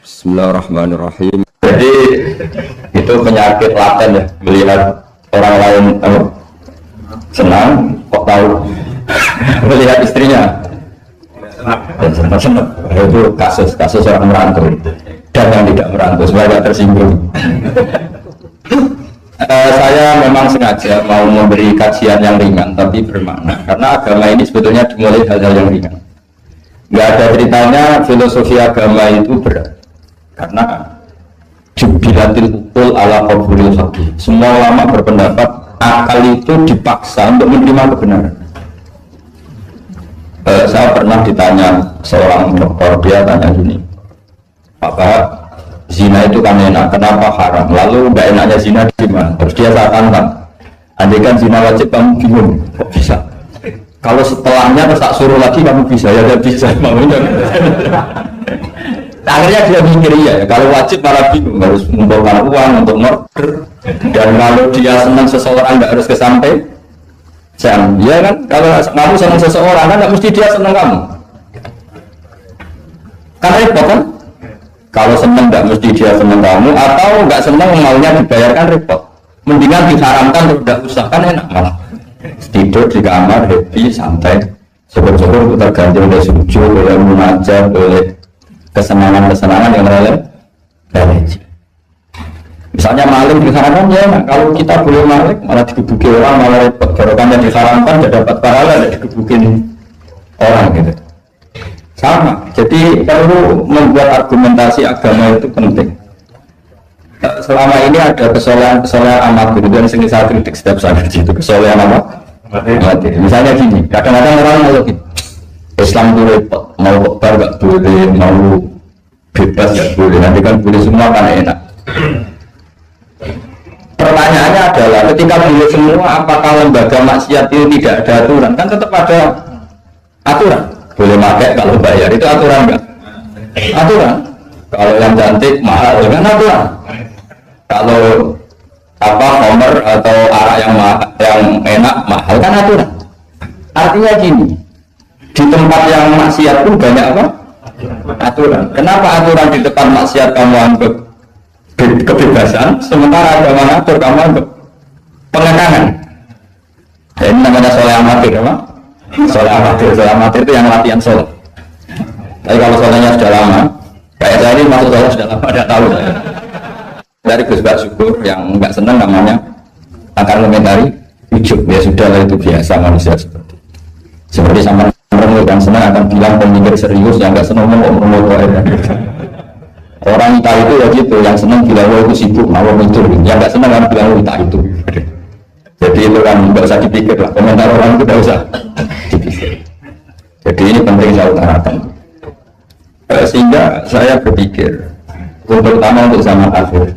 Bismillahirrahmanirrahim. Jadi itu penyakit laten ya, melihat orang lain senang kok tahu melihat istrinya dan senang. Itu kasus orang merantau dan yang tidak merantau supaya tersinggung. Saya memang sengaja mau memberi kajian yang ringan tapi bermakna, karena agama ini sebetulnya dimulai hal-hal yang ringan. Nggak ada ceritanya filosofi agama itu berat, karena jubilatil ukul ala qabulil haqi. Semua ulama berpendapat akal itu dipaksa untuk menerima kebenaran. Saya pernah ditanya seorang dokter, dia tanya gini, Pak, zina itu kan enak, kenapa haram? Lalu nggak enaknya zina di mana? Terus dia saya tantang, andai kan zina wajib kamu bingung, kok bisa? Kalau setelahnya terus tak suruh lagi kamu bisa, ya tidak bisa, maunya. Akhirnya dia mikir ya, kalau wajib malah bingung, harus mengumpulkan uang untuk murder, dan kalau dia senang seseorang nggak harus kesampai jam, ya kan? Kalau kamu senang seseorang kan nggak mesti dia senang kamu, kan repot kan? Kalau senang nggak mesti dia senang kamu, atau nggak senang maunya dibayarkan repot. Mendingan diharamkan terus nggak usah, kan enak malah. Tidur di kamar happy santai, syukur-syukur tergantung oleh sujud, oleh munajat, oleh kesenangan-kesenangan yang lain. Misalnya maling diharamkan ya, kalau kita boleh maling malah digebuki orang, malah repot. Barokahnya diharamkan tidak dapat pahala, tidak digebukin orang gitu. Sama, jadi perlu membuat argumentasi agama itu penting. Selama ini ada kesolehan amatir, itu yang sering saya kritik setiap saat itu, kesolehan amatir. Misalnya gini, kadang-kadang orang mau gini, Islam itu repot, mau kekbar gak boleh, mau bebas gak boleh, nanti kan boleh semua kan enak. Pertanyaannya adalah, ketika boleh semua, apakah lembaga maksiat itu tidak ada aturan? Kan tetap ada aturan. Boleh pakai kalau bayar, itu aturan enggak? Aturan. Kalau yang cantik mahal kan aturan. Kalau homer atau arak yang enak mahal kan aturan. Artinya gini, di tempat yang maksiat pun banyak apa? Aturan. Kenapa aturan di tempat maksiat kamu anggap kebebasan, sementara agama mengatur kamu anggap pengekangan? Ini namanya soleh amatir, apa? Soleh amatir itu yang latihan soleh. Tapi kalau solehnya sudah lama, kayak saya ini masuk soleh sudah lama, tidak tahu saya. Dari Gus Bak Syukur yang nggak senang namanya akan komentari ujub, ya sudah lah, itu biasa manusia seperti sama orang yang senang akan bilang pemikir serius, yang nggak senang ngomong orang kita itu ya gitu, yang senang bilang itu sibuk mau itu, yang nggak senang kan bilang kita itu. Jadi itu kan nggak usah dipikir lah, komentar orang itu nggak usah dipikir. Jadi ini penting saya utarakan. Sehingga saya berpikir, terutama untuk zaman akhir,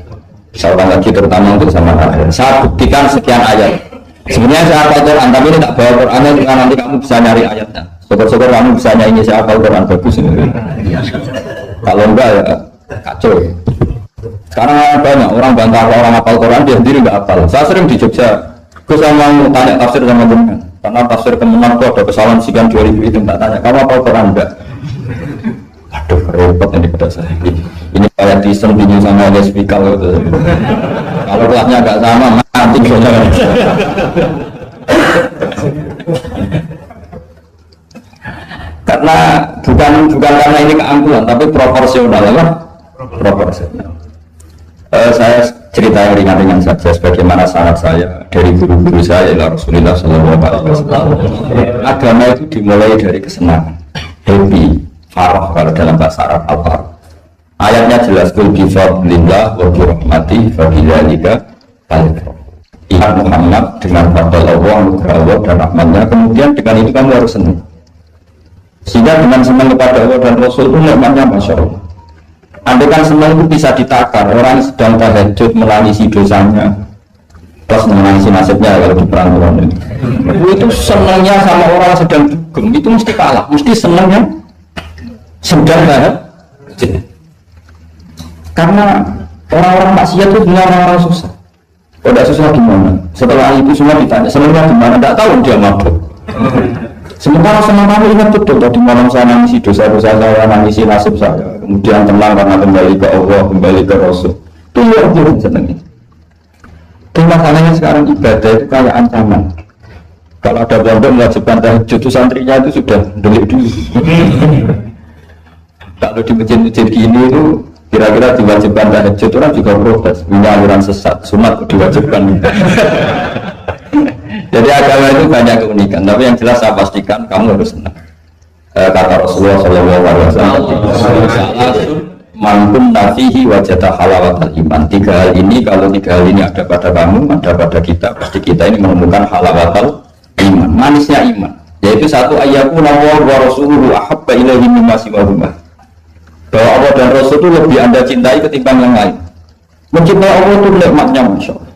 saya ulang lagi terutama untuk zaman akhir, saya buktikan sekian ayat. Sebenarnya saya hafal Quran, tapi ini tak bawa Qurannya, karena nanti kamu bisa nyari ayatnya. Syukur-syukur kamu bisa nyanyi saya hafal Quran, bagus ini. Kalau enggak ya kacau. Sekarang banyak orang bantah orang hafal Quran, dia sendiri nggak hafal. Saya sering di Jogja, saya mau tanya tafsir sama jenengan, karena tafsir kemenang itu ada kesalahan sekian 2000 itu, tak tanya kamu hafal Quran enggak? Aduh repot ini pada saya. Ini kayak disem bingung sama lesbikal gitu. Kalau kelasnya agak sama mati soalnya. Karena bukan karena ini keangkuhan, tapi proporsional apa? Proporsional. Saya cerita yang ringan-ringan saja, sebagaimana sanad saya dari guru-guru saya ila Rasulullah SAW. Agama itu dimulai dari kesenangan, happy, farah kalau dalam bahasa Arab al-farah. Ayatnya jelas, kul bi fadlillah wa bi rahmatihi fa bidzalika falyafrahu. Ingat Muhammad dengan fadl Allah, anugerah Allah dan rahmatnya, kemudian dengan itu kamu harus senang. Sehingga dengan senang kepada Allah dan Rasul itu nikmatnya masya Allah. Andai kan senang itu bisa ditakar, orang sedang tahajud menangisi dosanya, terus menangisi nasibnya kalau di perantauan ini. Itu senangnya sama orang sedang dugem, itu mesti kalah, mesti senangnya sedang tahajud. Karena orang-orang maksiat itu benar orang susah. Kalau tidak susah gimana? Setelah itu semua ditanya, senangnya gimana? Tidak tahu dia mabuk. Sementara senang kami ingat betul tadi malam saya nangisi dosa-dosa saya, nangisi nasib saya, kemudian tenang karena kembali ke Allah, kembali ke Rasul. Itu luar biasa senangnya. Tapi masalahnya sekarang ibadah itu kayak ancaman. Kalau ada pondok mewajibkan tahajud, itu santrinya itu sudah delik dulu. Kalau di masjid-masjid gini itu kira-kira diwajibkan tahajud, orang juga protes, punya aliran sesat, sunat diwajibkan. Jadi agama itu banyak keunikan, tapi yang jelas saya pastikan kamu harus senang. Kata Rasulullah SAW, mankum nafihi wajata halawatal iman. Tiga hal ini, kalau tiga hal ini ada pada kamu, ada pada kita, pasti kita ini menemukan halawatal iman, manisnya iman. Yaitu satu, ayyaku nawar wa rasuluhu ahabba ilaihi mimma siwahuma. Bahwa Allah dan Rasul itu lebih Anda cintai ketimbang yang lain. Mencintai Allah itu nikmatnya, Masya Allah.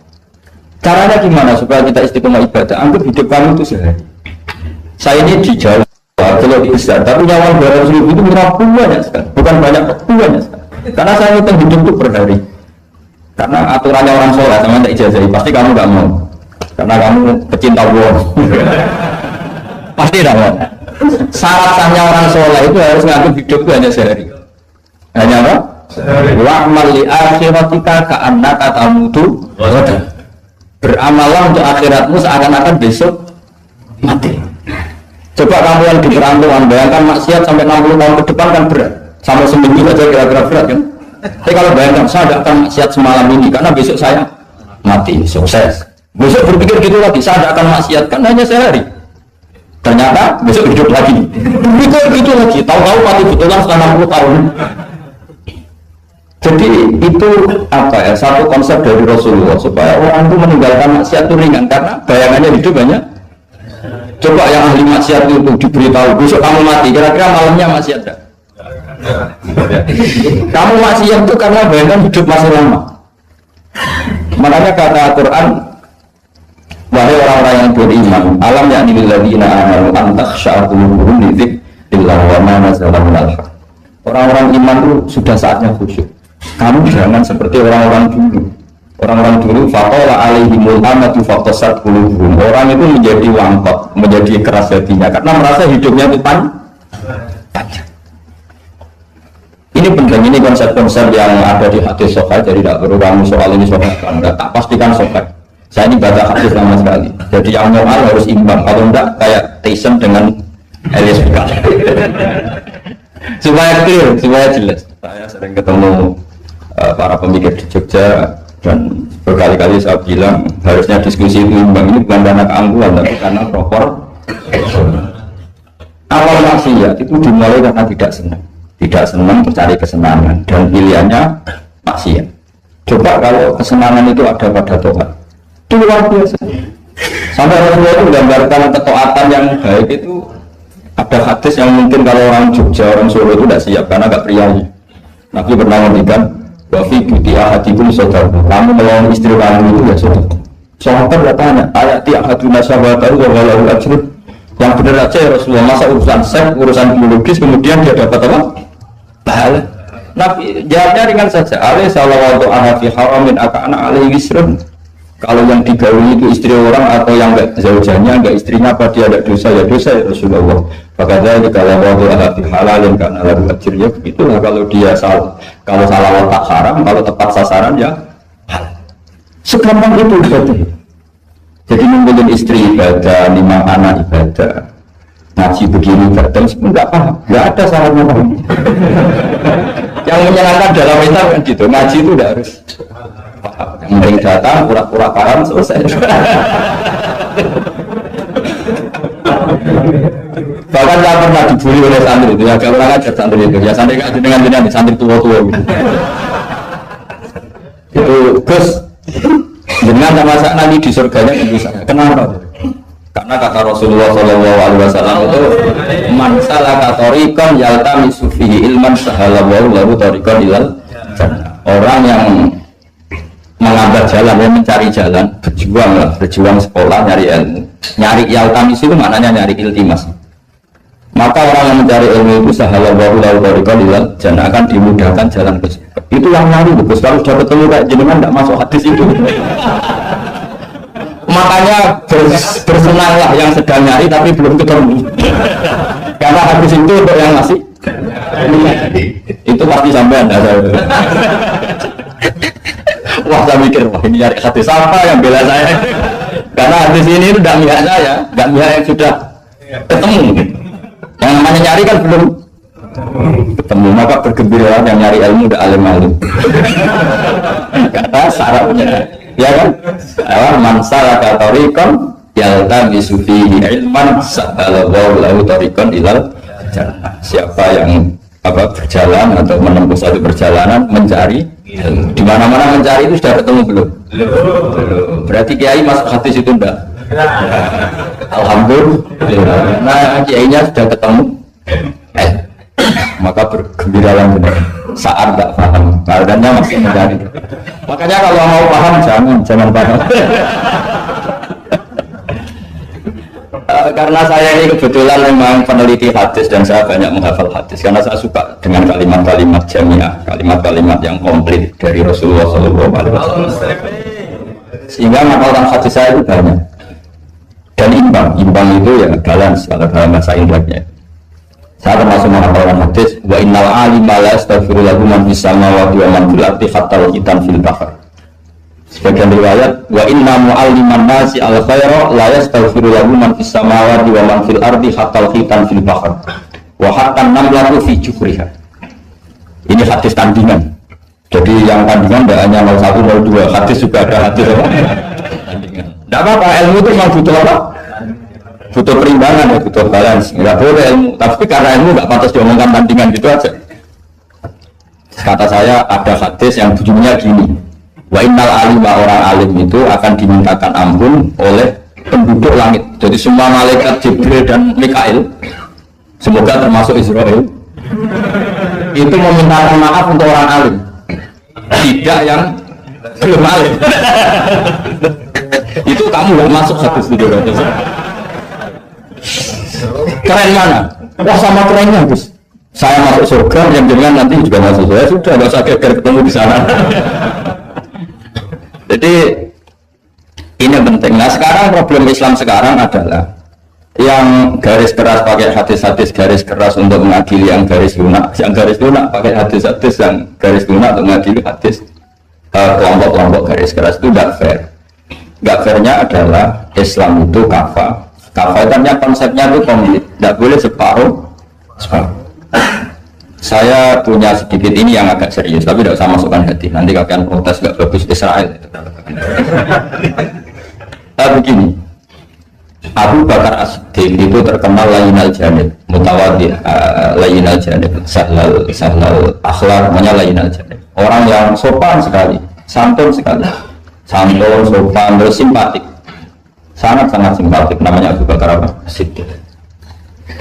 Caranya gimana supaya kita istiqomah ibadah? Anggap hidup kamu itu sehari. Saya ini di Jawa, kalau di besar, tapi nyawa 200.000 itu berapa banyak sekali. Bukan banyak sekali. Karena saya hitung hidup itu per hari. Karena aturannya orang soleh, sama tak ijazahi, pasti kamu gak mau. Karena kamu pecinta Allah. Pasti gak mau. Syarat sahnya orang soleh itu harus menganggap hidup itu hanya sehari. Hanya apa? Wa'amal li akhiratika ka'annaka tamutu ghadan. Beramalah untuk akhiratmu seakan-akan besok mati. Coba kamu yang di perantauan, bayangkan maksiat sampai 60 tahun ke depan kan berat. Sampai seminggu aja kira-kira berat kan. Tapi kalau bayangkan saya tidak akan maksiat semalam ini karena besok saya mati, sukses. Besok berpikir gitu lagi, saya tidak akan maksiat kan hanya sehari. Ternyata besok hidup lagi. Berpikir gitu lagi, tahu-tahu mati betulan setelah 60 tahun. Jadi itu apa ya, satu konsep dari Rasulullah supaya orang itu meninggalkan maksiat itu ringan karena bayangannya hidup banyak. Coba yang ahli maksiat itu diberitahu besok kamu mati, kira-kira malamnya masih ada. Kamu maksiat itu karena bayangan hidup masih lama. Makanya kata Al-Quran, wahai orang-orang yang beriman, alam yakni lilladzina amanu an takhsha'a qulubuhum li dzikrillah wa ma nazala minal haqq. Orang-orang iman itu sudah saatnya khusyuk. Kamu jangan seperti orang-orang dulu. Orang-orang dulu faqala alaihimul amatu faqasat qulubuhum. Orang itu menjadi wangkot, menjadi keras hatinya karena merasa hidupnya itu panjang. Ini penting, ini konsep-konsep yang ada di hadis sahih. Jadi tidak perlu kamu soal ini sahih, tak pastikan sahih. Saya ini baca hadis lama sekali. Jadi yang normal harus imbang. Kalau enggak kayak Tyson dengan Elias Pikal. Supaya clear, supaya jelas. Saya sering ketemu para pemikir di Jogja dan berkali-kali saya bilang harusnya diskusi itu imbang. Ini bukan karena keangkuhan tapi karena proper. Awal maksiat itu dimulai karena tidak senang mencari kesenangan dan pilihannya maksiat. Coba kalau kesenangan itu ada pada Tuhan, itu luar biasa. Sampai Rasulullah itu menggambarkan ketaatan yang baik itu ada hadis yang mungkin kalau orang Jogja, orang Solo itu tidak siap karena agak prianya. Nabi pernah mengatakan wafi buti ahadikum saudara, kamu menolong istri kamu itu ya saudara. Sahabat bertanya, ayat ti'ahaduna sahabatahu wa walahu ajrun. Yang benar aja ya Rasulullah, masa urusan seks, urusan biologis kemudian dia dapat apa? Pahala. Nabi jawabnya ringan saja. Alaihi salawatu ala fi haramin akana alaihi wisrun. Kalau yang digauli itu istri orang atau yang enggak zaujanya, enggak istrinya, apa dia ada dosa ya dosa ya Rasulullah. Makanya kalau waktu ala fi halalin karena lagu ajir ya begitulah kalau dia salah. Kalau salah tak haram, kalau tepat sasaran ya halal. Segampang itu ibadah. Jadi ngumpulin istri ibadah, 5 anak ibadah, ngaji begini ibadah, enggak paham, enggak ada salahnya paham. Yang menyenangkan dalam Islam kan gitu, ngaji itu enggak harus paham. Yang penting datang, pura-pura paham, selesai. Bahkan saya pernah dibully oleh santri itu, ya kalau orang ajar santri itu, ya santri ngaji dengan jenengan, santri tua-tua gitu. Itu Gus, dengan sama saat nanti di surganya tentu saja. Kenapa? Karena kata Rasulullah SAW itu man salaka thariqan yaltamisu fihi ilman sahalallahu lahu thariqan ilal jannah. Orang yang mengambil jalan, yang mencari jalan, berjuang sekolah, nyari ilmu. Nyari yaltamis itu maknanya nyari iltimas. Maka orang yang mencari ilmu itu sahalallahu lahu thariqan ilal jannah, akan dimudahkan jalan ke surga. Itu yang nyari bagus. Kalau sudah ketemu kayak jenengan tidak masuk hadis itu. Makanya bersenanglah yang sedang nyari tapi belum ketemu. Karena hadis itu untuk yang masih itu pasti sampai anda saya. Wah saya mikir, wah ini nyari hadis apa yang bela saya? Karena hadis ini itu tidak mihak saya, tidak mihak yang sudah ketemu. Yang namanya nyari kan belum ketemu, maka bergembira yang nyari ilmu udah alim-alim. Kata syaratnya, ya kan? Man salaka tariqan yaltamisu fihi ilman sahalallahu lahu tariqan ilal jannah. Siapa yang berjalan atau menempuh satu perjalanan mencari ilmu. Di mana-mana mencari itu sudah ketemu belum? Belum. Berarti kiai masuk hadis itu enggak? Alhamdulillah. Nah, kiainya sudah ketemu. Maka bergembiralah benar. Saat tak paham, keadaannya masih mencari. Makanya kalau mau paham jangan paham. Karena saya ini kebetulan memang peneliti hadis dan saya banyak menghafal hadis karena saya suka dengan kalimat-kalimat jamiah, kalimat-kalimat yang komplit dari Rasulullah SAW. Sehingga menghafalkan hadis saya itu banyak dan imbang itu ya balance kalau dalam bahasa Indahnya. Saya termasuk menghafalkan hadis wa innal alima la yastaghfiru lahu man fis samawati wa man fil ardi hatta al-hitan fil bahr. Sebagian riwayat wa inna mu'alliman nasi al khaira la yastaghfiru lahu man fis samawati wa man fil ardi hatta al-hitan fil bahr wa hatta an-namlatu fi jufriha. Ini hadis tandingan. Jadi yang tandingan tidak hanya 01 02, hadis juga ada hadis apa? Tandingan. Tidak apa-apa, ilmu itu memang butuh apa? Butuh perimbangan ya, butuh balance. Nggak boleh ilmu, tapi karena ilmu nggak pantas diomongkan tandingan gitu aja. Kata saya ada hadis yang bunyinya gini. Wa innal alima, orang alim itu akan dimintakan ampun oleh penduduk langit. Jadi semua malaikat Jibril dan Mikail, semoga termasuk Israel, itu memintakan maaf untuk orang alim, tidak yang belum alim. Itu kamu nggak masuk satu studio. Keren mana? Wah sama kerennya Gus. Saya masuk surga, yang jenengan nanti juga masuk. Saya sudah nggak usah geger ketemu di sana. Jadi ini penting. Nah sekarang problem Islam sekarang adalah yang garis keras pakai hadis-hadis garis keras untuk mengadili yang garis lunak pakai hadis-hadis yang garis lunak untuk mengadili hadis kelompok-kelompok garis keras itu tidak fair. Nggak fairnya adalah Islam itu kafah itu konsepnya itu komplit, tidak boleh separuh. Saya punya sedikit ini yang agak serius, tapi tidak usah masukkan hati. Nanti kalian protes nggak bagus Israel. Begini, Abu Bakar As-Siddiq itu terkenal lainal janib, mutawaddi, lainal janib, sahlal akhlak, namanya lainal janib. Orang yang sopan sekali, santun sekali, santun, sopan, terus simpatik, sangat-sangat simpatik. Namanya Abu Bakar As-Siddiq.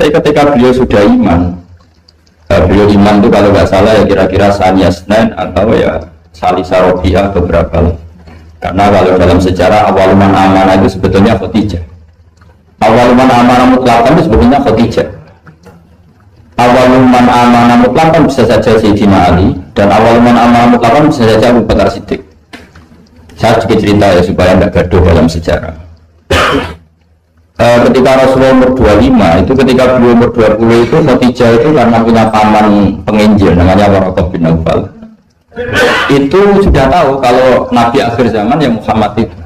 Tapi ketika beliau sudah iman, beliau iman itu kalau nggak salah ya kira-kira Sania Senen atau ya Salisa Robiah beberapa. Karena kalau dalam sejarah awaluman amanah itu sebetulnya Khadijah. Awaluman amanah mutlaqan itu sebetulnya Khadijah. Awaluman amanah mutlaqan bisa saja Sayyidina Ali dan awaluman amanah mutlaqan bisa saja Abu Bakar Siddiq. Saya sedikit cerita ya supaya tidak gaduh dalam sejarah. Ketika Rasulullah umur 25 itu, ketika beliau umur 20 itu Khadijah itu karena punya paman penginjil namanya Waraqah bin Naufal, itu sudah tahu kalau Nabi akhir zaman yang Muhammad itu,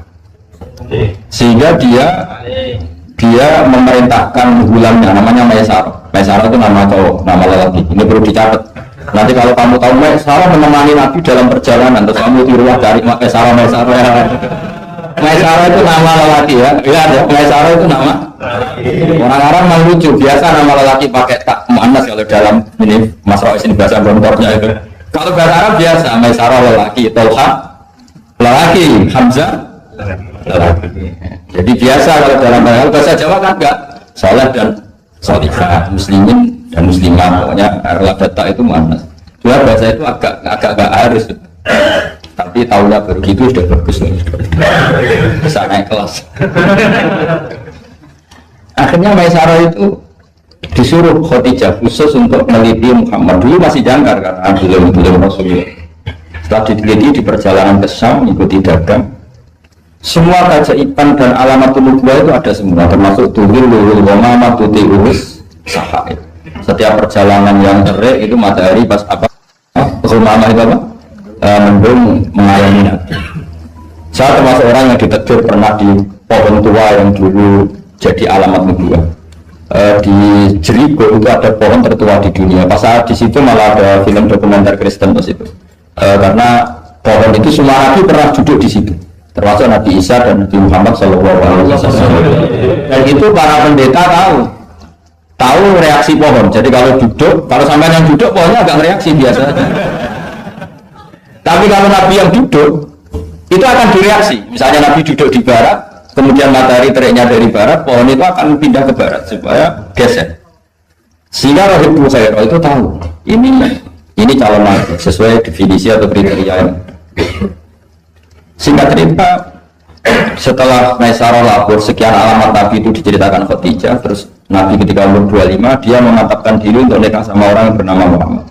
sehingga dia memerintahkan gulamnya namanya Maisarah itu nama cowok, nama lelaki. Ini perlu dicatat. Nanti kalau kamu tahu Maisarah menemani Nabi dalam perjalanan, terus kamu di rumah cari Maisarah itu nama lelaki ya. Iya ada Maisarah itu nama. Orang-orang memang lucu, biasa nama lelaki pakai tak muannas kalau dalam ini Mas Rois ini bahasa gontornya itu. Kalau bahasa Arab biasa Maisarah lelaki, Tolha lelaki, Hamzah lelaki. Jadi biasa kalau dalam bahasa Jawa kan enggak saleh dan salihah, muslimin dan muslimah, pokoknya data itu muannas. Cuma bahasa itu agak harus. Tapi tahunya baru gitu sudah bagus nih, bisa naik kelas. Akhirnya Maisarah itu disuruh Khadijah khusus untuk meneliti Muhammad. Dulu masih jangkar karena belum Rasulullah. Setelah diteliti di perjalanan ke Syam, ikuti dagang, Semua keajaiban dan alamat nubuwah itu ada semua, termasuk tuhil lulul wama tuti urus sahai. Setiap perjalanan yang terik itu matahari pas apa? Rumah itu apa? Mendung mengayomi Nabi. Saya termasuk orang yang ditegur pernah di pohon tua yang dulu jadi alamat nubuwah. Di Jericho itu ada pohon tertua di dunia. Pas saat di situ malah ada film dokumenter Kristen pas itu. Karena pohon itu semua Nabi pernah duduk di situ. Termasuk Nabi Isa dan Nabi Muhammad SAW. Dan itu para pendeta tahu reaksi pohon. Jadi kalau duduk, kalau sampai yang duduk pohonnya agak reaksi biasa saja. Tapi kalau Nabi yang duduk itu akan direaksi. Misalnya Nabi duduk di barat, kemudian matahari teriknya dari barat, pohon itu akan pindah ke barat supaya geser. Sehingga Rohib Bukhari itu tahu ini calon Nabi sesuai definisi atau kriteria yang singkat cerita, setelah Maisarah lapor sekian alamat Nabi itu diceritakan Khadijah, terus Nabi ketika umur 25 dia mengatakan diri untuk nikah sama orang yang bernama Muhammad.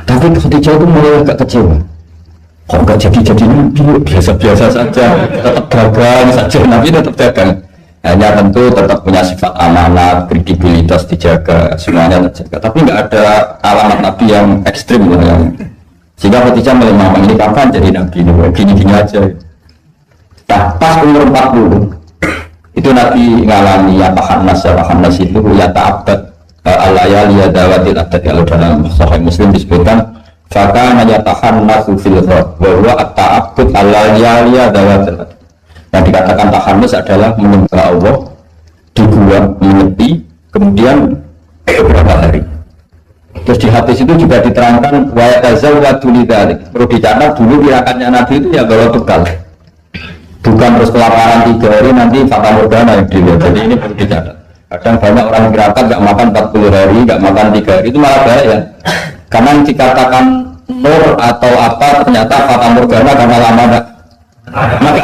Tapi Khadijah itu mulai agak kecewa. Kok enggak jadi Nabi? Biasa-biasa saja, tetap dagang saja, Nabi tetap dagang. Hanya tentu tetap punya sifat amanat, kredibilitas dijaga, semuanya terjaga. Tapi enggak ada alamat Nabi yang ekstrim yang sehingga Khadijah memang ini kapan jadi Nabi, gini-gini aja. Nah, pas umur 40 itu Nabi ngalami ya tahannas itu ya ta'abbad al-layali ya dawatil abad. Kalau dalam Sahih Muslim disebutkan fakana ya tahannasu fil ghar wa huwa at-ta'abbud al-layali ya dawatil abad. Yang dikatakan tahannus adalah menyembah Allah di gua, menyepi, kemudian beberapa hari. Terus di hadis itu juga diterangkan wa yatazawwadu lidzalik. Perlu dicatat dulu tirakannya Nabi itu ya bawa bekal. Bukan terus kelaparan 3 hari nanti fata morgana yang dilihat. Jadi ini perlu dicatat. Kadang banyak orang tirakat enggak makan 40 hari, enggak makan 3 hari itu malah bahaya. Karena yang dikatakan nur atau apa ternyata fata morgana karena lama enggak maka.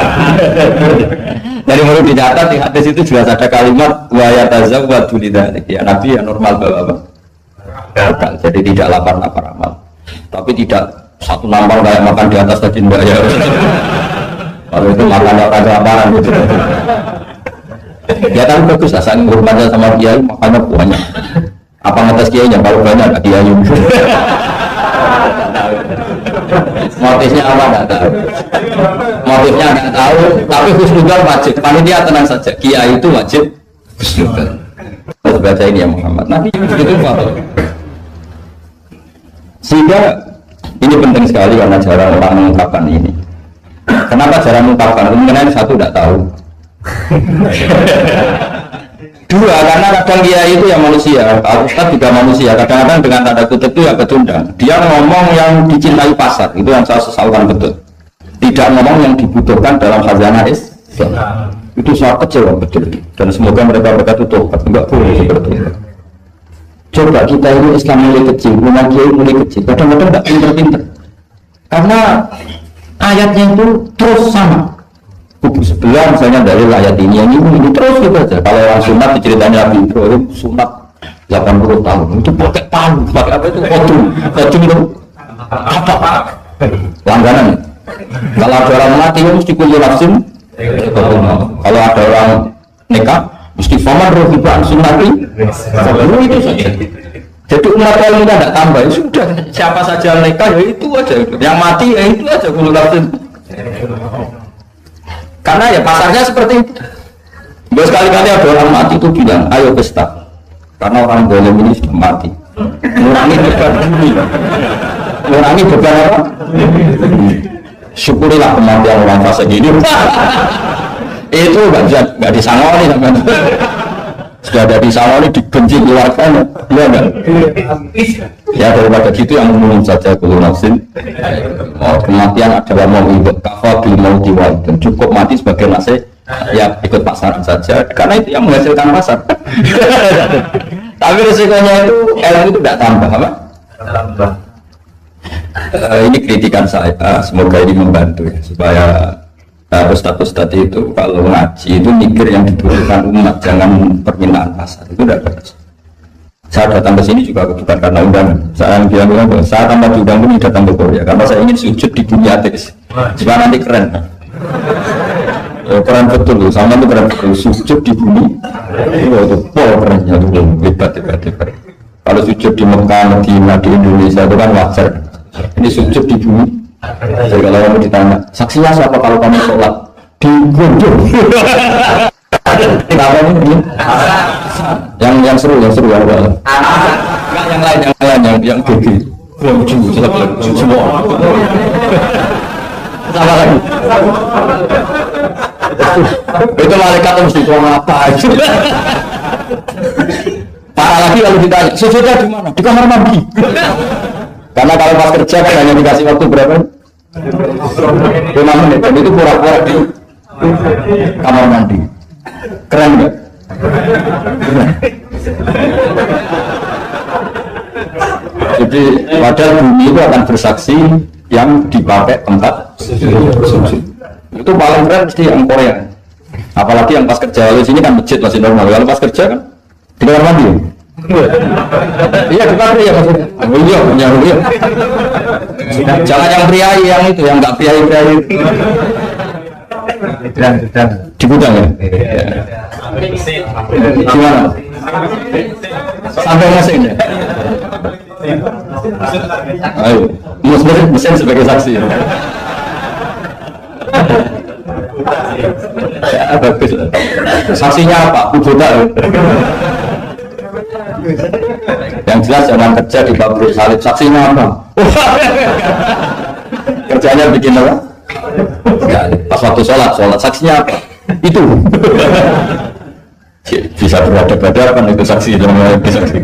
Jadi perlu dicatat di hadis itu jelas ada kalimat wa yatazawwadu lidzalik. Ya Nabi yang normal bawa apa? Bekal, jadi tidak lapar-lapar amal, tapi tidak satu nampar kayak makan di atas tadi enggak ya. Kalau itu makan orang kelaparan gitu. Ya kan bagus lah, saking hormatnya sama kiai makannya banyak. Apa ngetes kiainya kalau banyak nggak kiai? Motifnya apa nggak tahu. Motifnya nggak tahu, tapi husnudal wajib. Panitia tenang saja, kiai itu wajib husnudal. Baca ini ya Muhammad. Nabi itu apa? Sehingga ini penting sekali karena jarang orang mengungkapkan ini. Kenapa jarang mengungkapkan? Kemungkinan satu tidak tahu. Dua, karena kadang dia itu yang manusia, Ustaz juga manusia. Kadang-kadang dengan tanda kutip itu ya pecundang. Dia ngomong yang dicintai pasar, itu yang saya sesalkan betul. Tidak ngomong yang dibutuhkan dalam khazanah Islam. Itu sangat kecewa betul. Dan semoga mereka itu tobat. Enggak boleh seperti itu. Coba kita ini Islam mulai kecil, mulai kecil. Kadang-kadang tidak pinter-pinter. Karena ayatnya itu terus sama. Kubu sebelah misalnya dari ayat ini, yang ini terus gitu aja. Kalau orang sunat diceritain Nabi Ibrahim sunat 80 tahun itu pakai palu, pakai apa itu kodum itu apa langganan. Kalau ada orang mati ya mesti kuliah nafsin. Kalau ada orang nikah mesti faman rohibaan sunati itu saja. Jadi umat ilmu tidak tambah, ya sudah siapa saja nikah ya itu aja, yang mati ya itu aja kuliah nafsin. Karena ya pasarnya seperti itu. Bos sekali-kali ada orang mati itu bilang, ayo pesta. Karena orang boleh ini sudah mati. Ngurangi beban bumi. Ngurangi beban apa? Syukurilah kematian orang fase gini. Itu nggak disangoni sampai. Sudah ada disangoni dibenci keluarganya. Iya enggak? Ya daripada gitu yang umum saja kulo nafsin. Kematian adalah mau ikut kafabil mau diwajib. Cukup mati sebagai nasihat. Ya ikut pasaran saja. Karena itu yang menghasilkan pasar. Tapi resikonya itu ilmu itu tidak tambah apa? Tambah. Ini kritikan saya. Semoga ini membantu ya, supaya ustadz itu kalau ngaji itu mikir yang dibutuhkan umat, jangan permintaan pasar. Itu tidak bagus. Saya datang ke sini juga bukan karena undangan. Saya bilang saya tanpa diundang pun datang ke Korea karena saya ingin sujud di dunia ateis supaya nanti keren. Keren betul loh, sama itu keren betul. Sujud di bumi, itu kerennya tuh hebat. Kalau sujud di Mekah, di Indonesia itu kan wajar. Ini sujud di bumi. Jadi kalau kamu ditanya, saksinya siapa kalau kamu sholat di gunung? Kenapa ini? Yang seru yang enggak yang lain yang gigi. Belum semua. Sama lagi. Itu malaikat mesti ngomong apa aja. Parah lagi kalau ditanya, sujudnya di mana? Di kamar mandi. Karena kalau pas kerja kan hanya dikasih waktu berapa? 5 menit. Dan itu pura-pura di kamar mandi. Keren nggak? Jadi padahal bumi itu akan bersaksi yang dipakai tempat sujud. Itu paling keren mesti yang Korea. Apalagi yang pas kerja, lalu sini kan masjid masih normal. Kalau pas kerja kan di kamar mandi. Iya di pabrik ya maksudnya. Iya. Jangan yang priai yang itu, yang nggak priai. Di gudang ya. Gimana? Sampai mesin ya. Ayo, mesin sebagai saksi. Ya, bagus. Saksinya apa? Kubuta. Yang jelas jangan kerja di pabrik salib. Saksinya apa? Kerjanya bikin apa? Ya, pas waktu sholat saksinya apa? Itu. Bisa berhadapan itu saksi dengan saksi.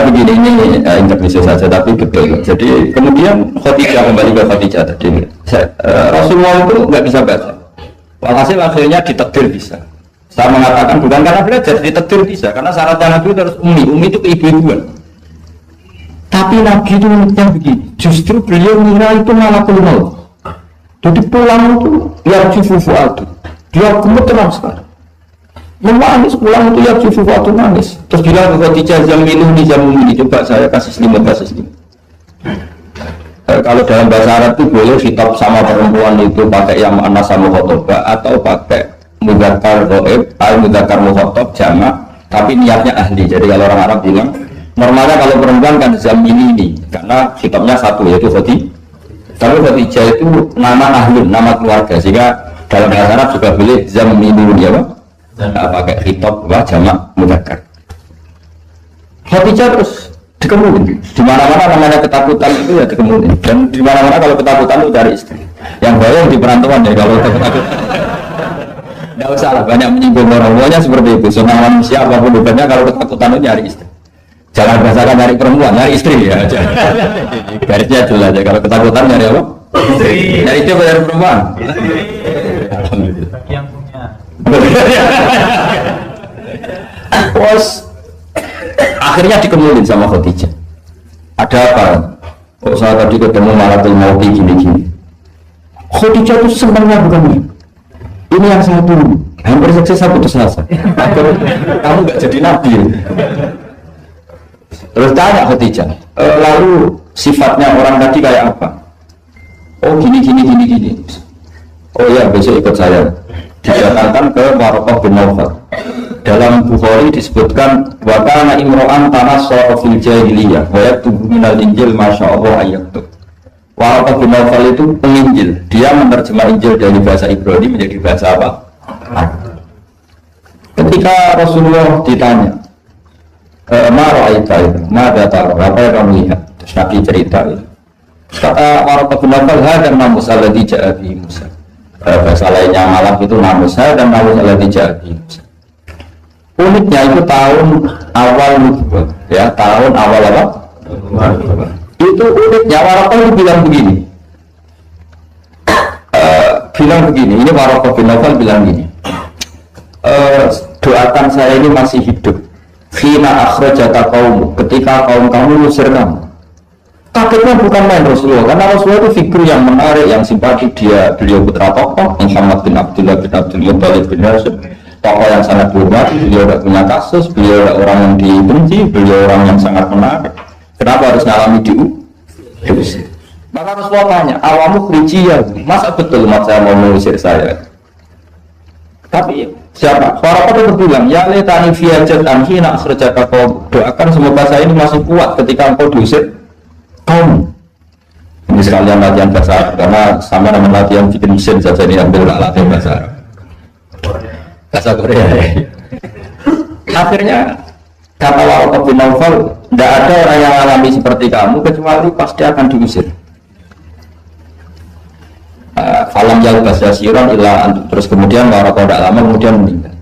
Begini ini interview saja tapi betul. Jadi kemudian Khadijah, kembali ke Khadijah tadi. Rasulullah itu nggak bisa baca. Walhasil akhirnya ditakdir bisa. Saya mengatakan bukan karena belajar, ditakdir bisa. Karena syaratnya Nabi itu harus umi itu keibu-ibuan. Tapi Nabi itu yang begini. Justru beliau mengira itu malakul maut. Jadi pulang itu ya fufuatu. Dia gemeteran sekali. Menangis pulang itu ya fufuatu nangis. Terus bilang ke Khadijah jamu ini coba saya kasih selimut. Kalau dalam bahasa Arab itu boleh khitab sama perempuan itu pakai yang makna sama khotobah atau pakai mudzakkar ghaib atau mudzakkar mukhatab jamak tapi niatnya ahli. Jadi kalau orang Arab bilang normalnya kalau perempuan kan ini karena khitabnya satu yaitu Khadijah. Tapi Khadijah itu nama ahli, nama keluarga sehingga dalam bahasa Arab juga boleh zamini ya Pak. Pakai khitab jamak mudzakkar. Khadijah terus dikemudian di mana-mana namanya ketakutan itu ya dikemudian dan di mana-mana kalau ketakutan itu cari istri yang bayar di perantauan ya kalau ketakutan tidak usah lah banyak menyinggung orang tuanya seperti itu semua manusia apapun hebatnya kalau ketakutan itu nyari istri jangan berdasarkan nyari perempuan nyari istri ya garisnya jelas ya kalau ketakutan nyari apa? Nyari istri dari perempuan yang punya akhirnya dikemudian sama Khadijah. Ada apa? Kok saya tadi ketemu malakul maut gini-gini. Khadijah itu sebenarnya bukan ini. Ini yang saya tunggu. Hampir saja saya putus asa. Kamu nggak jadi nabi. Terus tanya Khadijah. Lalu sifatnya orang tadi kayak apa? Oh gini. Oh ya besok ikut saya. Didatangkan ke Waraqah bin Nawfal. Dalam Bukhari disebutkan wa kana imro'an tanassara fil jahiliyah wa yaktubu minal injil masyaallah ayaktub. Waraqah bin Nawfal itu penginjil, dia menerjemah Injil dari bahasa Ibrani menjadi bahasa apa? Ketika Rasulullah ditanya ma ra'aita itu, ma datang, apa yang kamu lihat? Terus Nabi cerita kata Waraqah bin Nawfal hadan namus alladzi ja'a bihi Musa. Bahasa lainnya malam itu namus hadan namus alladzi ja'a bihi Musa. Uniknya itu tahun awal nubuwah, ya tahun awal apa? Itu uniknya Waraqah itu bilang begini. Ini Waraqah bin Nawfal bilang begini. Doakan saya ini masih hidup. Khina akhrajata qaum, ketika kaum kamu ngusir kamu. Kagetnya bukan main Rasulullah, karena Rasulullah itu figur yang menarik, yang simpatik beliau putra tokoh Muhammad bin Abdullah bin Abdul Muttalib bin Hashim. Tokoh yang sangat hormat, beliau tidak punya kasus, beliau tidak orang yang dibenci, beliau orang yang sangat menarik. Kenapa harus ngalami diusir? Maka Rasulullah tanya, awamu kerja, masa betul umat saya mau mengusir saya? Tapi siapa? Para itu bilang, ya letani fiyajat anhi nak serjaka kau, doakan semoga saya ini masih kuat ketika engkau diusir kaum. Ini sekalian latihan bahasa Arab, karena sama dengan latihan bikin mesin saja ini ambil latihan bahasa Arab. Bahasa Korea ya. Akhirnya kata Waraqah bin Naufal, tidak ada orang yang alami seperti kamu kecuali pasti akan diusir. Falam yang bahasa siron ilah terus kemudian Waraqah tidak lama kemudian meninggal.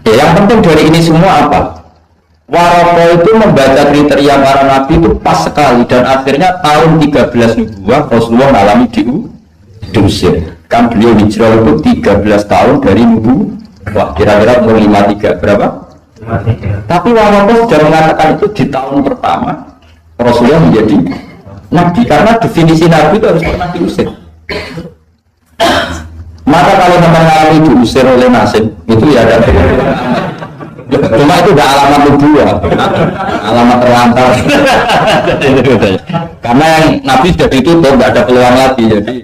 Ya, yang penting dari ini semua apa? Waraqah itu membaca kriteria para nabi itu pas sekali dan akhirnya tahun 13 Nubuwah Rasulullah mengalami diusir. Kan beliau hijrah itu 13 tahun dari Nubuwah, kira-kira umur 53 berapa? 53. Tapi Waraqah sudah mengatakan itu di tahun pertama Rasulullah menjadi nabi, karena definisi nabi itu harus pernah diusir. Maka kalau mengalami diusir oleh Nasib itu ya ada cuma itu udah alamat nubuwah, alamat terlantar. Karena yang nabi sudah ditutup, nggak ada peluang lagi. Jadi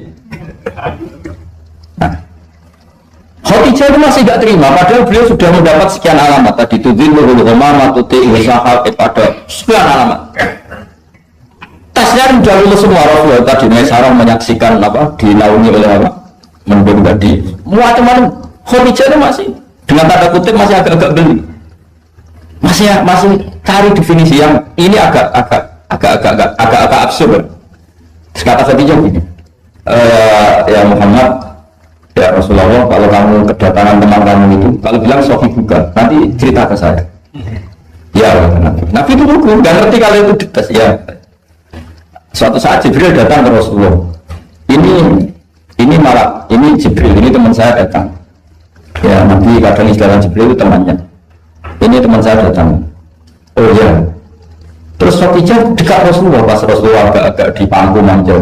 Khadijah itu masih nggak terima, padahal beliau sudah mendapat sekian alamat tadi, tudzilul ghamama tuti usaha pada sekian alamat. Tasnya sudah lulus semua. Rasulullah tadi Maisarah menyaksikan apa dinaungi oleh apa mendung tadi. Macam-macam Khadijah itu masih dengan tanda kutip masih agak-agak geli, masih cari definisi yang ini agak absurd. Kata Khadijah begini, ya Muhammad, ya Rasulullah, kalau kamu kedatangan teman kamu itu, kalau bilang Sofi buka, nanti cerita ke saya. Ya Nabi itu lugu, nggak ngerti kalau itu detas ya. Suatu saat Jibril datang ke Rasulullah. Ini malah, ini Jibril, ini teman saya datang. Ya Nabi kadang istilah Jibril itu temannya. Ini teman saya datang. Oh ya. Terus Khadijah dekat Rasulullah, pas Rasulullah agak di pangku manja.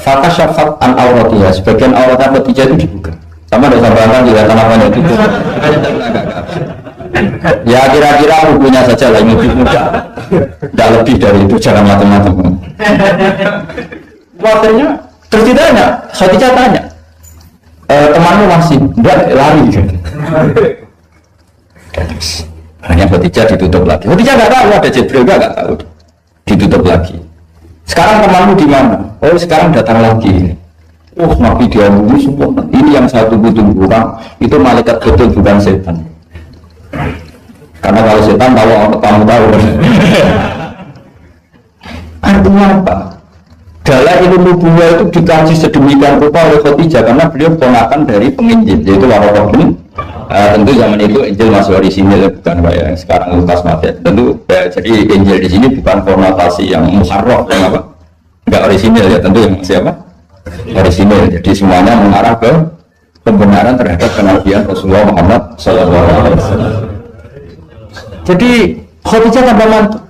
Fakashafat an auratiha, sebagian auratnya Khadijah itu dibuka. Sama ada sambangan juga tanamannya itu. Ya kira-kira bukunya saja lah, ini lebih mudah. Tidak lebih dari itu, jangan macam-macam. Waktunya terus ditanya, Khadijah tanya, temanmu masih? Enggak, lari. Hanya Khadijah ditutup lagi. Khadijah nggak tahu ada Jibril, nggak tahu. Ditutup lagi. Sekarang temanmu di mana? Oh sekarang datang lagi. Oh Nabi dia ini semua. Ini yang saya tunggu-tunggu kan. Itu malaikat betul bukan setan. Karena kalau setan tahu kamu tahu. Artinya apa? Dalam ilmu nubuwah itu dikaji sedemikian rupa oleh Khadijah karena beliau ponakan dari penginjil, yaitu Waraqah bin. Tentu zaman itu Injil masih orisinil, bukan kayak yang sekarang Lukas Matius. Tentu jadi Injil di sini bukan konotasi yang muharraf, yang apa? Enggak orisinil ya, tentu yang masih apa? Orisinil. Jadi semuanya mengarah ke pembenaran terhadap kenabian Rasulullah Muhammad SAW. Jadi Khadijah tambah mantap.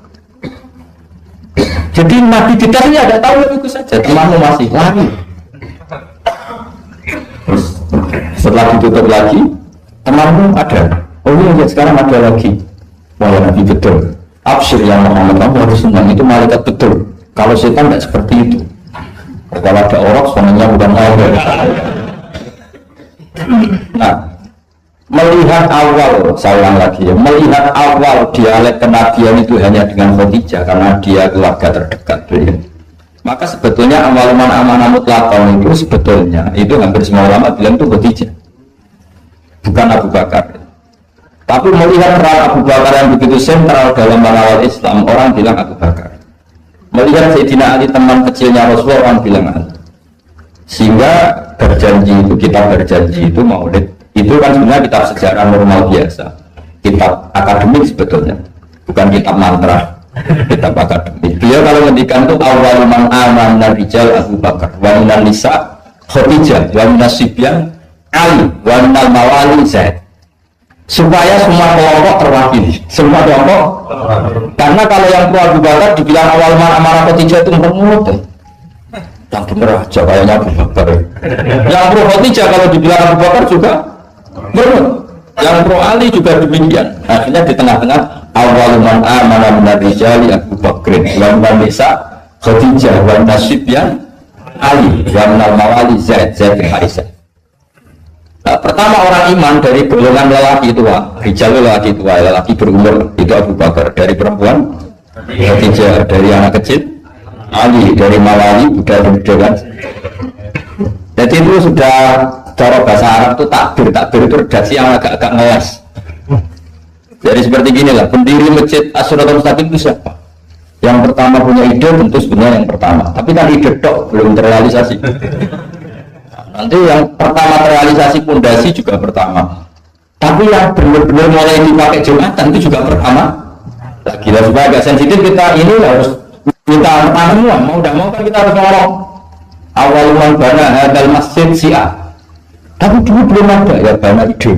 Jadi Nabi dikasihnya ada tahu itu saja, temanmu masih lari. Terus setelah ditutup lagi, temanmu ada. Oh iya sekarang ada lagi. Wah Nabi betul. Absyir yang Muhammad, kamu harus senang, itu malaikat betul. Kalau setan tidak seperti itu. Kalau ada orang sebenarnya bukan malaikat. Nah, melihat awal, saya ulang lagi ya, melihat awal dialek kenabian itu hanya dengan Khadijah karena dia keluarga terdekat beliau. Maka sebetulnya amaluman amanah mutlaqon itu sebetulnya itu hampir semua ulama bilang itu Khadijah, bukan Abu Bakar. Tapi melihat peran Abu Bakar yang begitu sentral dalam mengawal Islam, orang bilang Abu Bakar. Melihat Sayyidina Ali teman kecilnya Rasulullah, orang bilang Ali. Sehingga berjanji itu, kita berjanji itu maulid itu kan sebenarnya kitab sejarah normal biasa, kitab akademik sebetulnya, bukan kitab mantra, kitab akademik. Beliau kalau ngendikan itu awal man amanah rijal Abu Bakar, wa minan nisa Khadijah, wa minas sibyan Ali, wa minal mawali Zaid. Supaya semua kelompok terwakili, semua kelompok. Karena kalau yang pro Abu Bakar dibilang awal man amanah Khadijah itu menurut yang bener aja kayaknya Abu Bakar. Yang pro Khadijah kalau dibilang Abu Bakar juga benar, yang pro Ali juga demikian. Akhirnya di tengah-tengah awal man amana minar rijali Abu Bakrin wa minan nisa Khadijah wa minas sibyan Ali wa minal mawali Zaid bin Aisyah. Pertama orang iman dari golongan lelaki tua, rijal lelaki tua, lelaki berumur itu Abu Bakar. Dari perempuan Khadijah, dari anak kecil Ali, dari mawali budak kan. Jadi itu sudah cara bahasa Arab itu takbir itu redaksi yang agak-agak ngeles. Jadi seperti gini lah, pendiri masjid As-Siratal Mustaqim itu siapa? Yang pertama punya ide tentu sebenarnya yang pertama, tapi kan ide tok belum terrealisasi. Nanti yang pertama terrealisasi pondasi juga pertama, tapi yang benar-benar mulai dipakai Jumatan itu juga pertama. Lagi lah supaya agak sensitif kita ini harus minta pertama semua, mau tidak mau kan kita harus ngomong awal man bana hadal masjid si'ah, tapi dulu belum ada ya bana ide.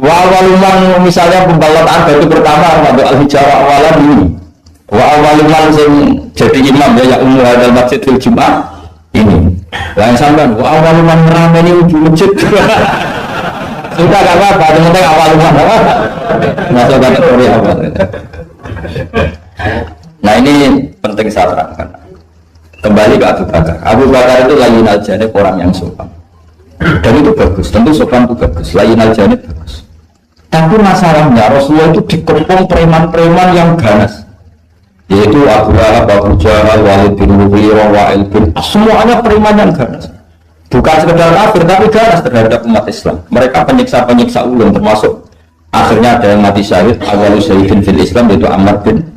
Wa awaluman misalnya pembalataan batu pertama untuk al-hijarah awalan ini. Wa awaluman yang jadi imam ya umur hadal masjid fil Jumat ini. Lain sampean wa awaluman merameni di masjid. Sudah enggak apa-apa, yang penting awaluman. Masuk kategori awal. Nah ini penting saya terangkan. Kembali ke Abu Bakar. Abu Bakar itu layin al-janib orang yang sopan. Dan itu bagus, tentu sopan itu bagus. Layin al-janib bagus. Tapi masalahnya Rasulullah itu dikepung preman-preman yang ganas, yaitu Abu Lahab, Abu Jahal, Walid bin Mughirah, Wa'il bin, semuanya preman yang ganas. Bukan sekedar kafir, tapi ganas terhadap umat Islam. Mereka penyiksa-penyiksa ulun, termasuk akhirnya ada yang mati syahid, awalu syahidin fil Islam, yaitu Ammar bin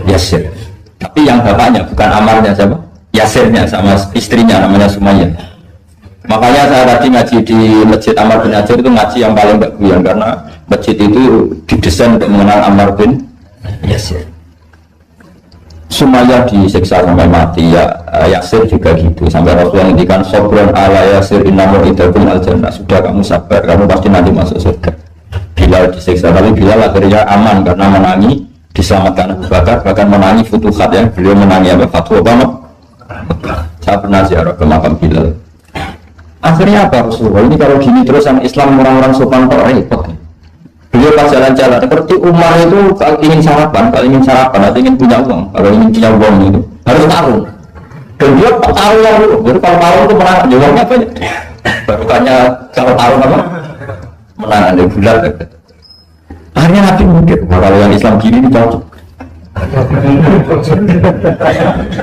Yasir. Tapi yang bapaknya, bukan Ammarnya, siapa? Yasirnya, sama istrinya namanya Sumayyah. Makanya saya tadi ngaji di Masjid Ammar bin Yasir itu ngaji yang paling gak guyon, karena masjid itu didesain untuk mengenal Ammar bin Yasir. Sumayyah disiksa sampai mati, ya Yasir juga gitu, sampai Rasulullah ngendikan sobron ala Yasir innamu idakum al-jannah, sudah kamu sabar, kamu pasti nanti masuk surga. Bilal disiksa, tapi Bilal akhirnya aman karena menangi, diselamatkan Abu Bakar, bahkan menangi futuhat ya, beliau menangi apa? Fatwa banget. Saya pernah ziarah ke makam Bilal. Akhirnya apa Rasulullah ini kalau gini terus yang Islam orang-orang sopan kok repot. Beliau pas jalan-jalan seperti Umar itu kalau ingin sarapan atau ingin punya uang, kalau ingin punya uang itu harus tarung. Dan dia tarung yang dulu, jadi kalau tarung itu menang, jawabnya apa ya? Barukahnya kalau tarung apa? Menang ada bulan. Akhirnya Nabi mikir, kalau yang Islam gini ini cocok.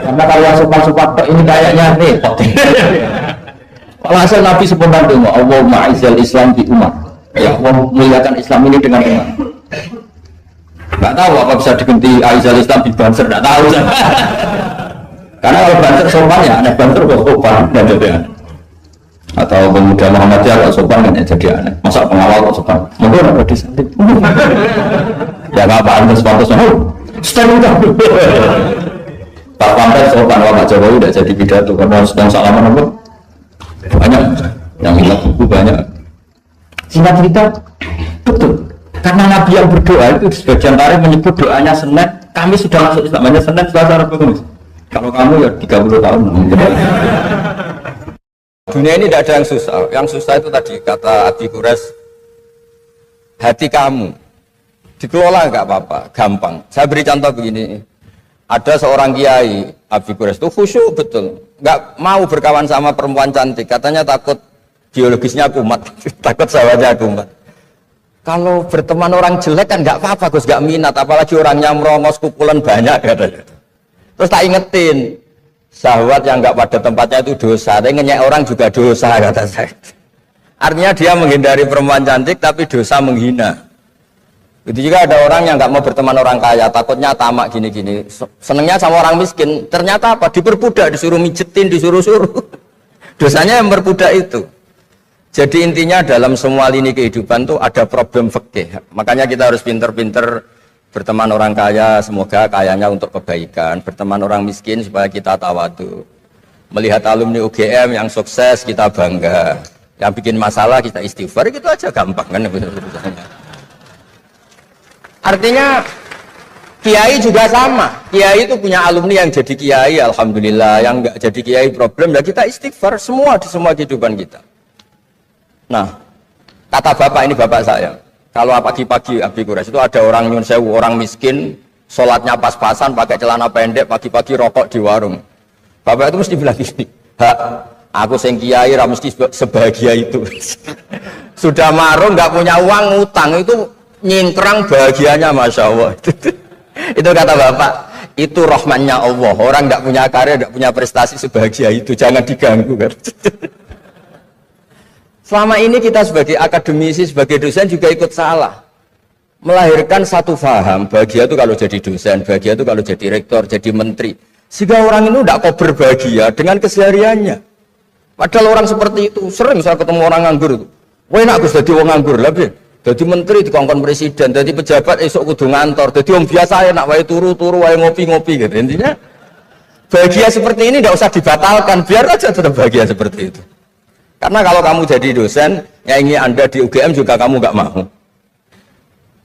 Karena kalau yang sopan-sopan ini kayaknya repot. Alhasil Nabi spontan itu, Allahumma a'izzal Islam di Umar. Ya Allah muliakan Islam ini dengan Umar. Nggak tahu apa bisa diganti a'izzal Islam di Banser, nggak tahu. Karena kalau Banser sopan ya, aneh Banser kok sopan, nggak jadi aneh. Atau pemuda Muhammadiyah kalau sopan kan ya jadi aneh. Masa pengawal kok sopan? Mungkin ada disantik. Ya nggak pantas, stand udah. Pak Pampres sopan, Pak Jokowi udah jadi pidato karena sedang salaman apa? Banyak yang hilang buku banyak. Singkat cerita betul karena Nabi yang berdoa itu sebagian tarikh menyebut doanya Senin, kami sudah masuk Islam, hanya Senin, Selasa, Rabu, Kamis. Kalau kamu ya 30 tahun. Dunia ini tidak ada yang susah. Yang susah itu tadi kata Abi Quraisy, hati kamu dikelola nggak apa-apa, gampang. Saya beri contoh begini. Ada seorang kiai Abi Quraisy itu khusyuk betul, nggak mau berkawan sama perempuan cantik, katanya takut biologisnya kumat, takut sawahnya kumat. Kalau berteman orang jelek kan nggak apa-apa, Gus, nggak minat, apalagi orangnya merongos kupulan banyak katanya. Terus tak ingetin, syahwat yang nggak pada tempatnya itu dosa, tapi ngenyek orang juga dosa kata saya. Artinya dia menghindari perempuan cantik tapi dosa menghina. Itu juga ada orang yang nggak mau berteman orang kaya, takutnya tamak gini-gini, senengnya sama orang miskin. Ternyata apa? Diperbudak, disuruh mijetin, disuruh-suruh. Dosanya yang berbudak itu. Jadi intinya dalam semua lini kehidupan tuh ada problem fikih. Makanya kita harus pinter-pinter berteman orang kaya, semoga kayanya untuk kebaikan. Berteman orang miskin supaya kita tawadu. Melihat alumni UGM yang sukses kita bangga. Yang bikin masalah kita istighfar, gitu aja gampang kan. Artinya kiai juga sama. Kiai itu punya alumni yang jadi kiai, alhamdulillah. Yang nggak jadi kiai problem, ya kita istighfar semua di semua kehidupan kita. Nah, kata bapak ini bapak saya. Kalau pagi-pagi Abi Quraisy itu ada orang nyun sewu, orang miskin, sholatnya pas-pasan, pakai celana pendek, pagi-pagi rokok di warung. Bapak itu mesti bilang gini, Aku sing kiai ra mesti sebahagia itu. Sudah marung nggak punya uang ngutang itu nyingkrang bahagianya Masya Allah. Itu kata Bapak, itu rahmatnya Allah. Orang nggak punya karya, nggak punya prestasi sebahagia itu, jangan diganggu kan. Selama ini kita sebagai akademisi, sebagai dosen juga ikut salah. Melahirkan satu faham, bahagia itu kalau jadi dosen, bahagia itu kalau jadi rektor, jadi menteri. Sehingga orang itu tidak kok berbahagia dengan kesehariannya. Padahal orang seperti itu, sering saya ketemu orang nganggur itu. Wah enak Gus jadi orang nganggur lah, jadi menteri dikongkon presiden, jadi pejabat esok kudu ngantor, jadi orang biasa enak wae turu-turu, wae ngopi-ngopi gitu. Intinya bahagia seperti ini tidak usah dibatalkan, biar aja tetap bahagia seperti itu. Karena kalau kamu jadi dosen, nyanyi Anda di UGM juga kamu nggak mau.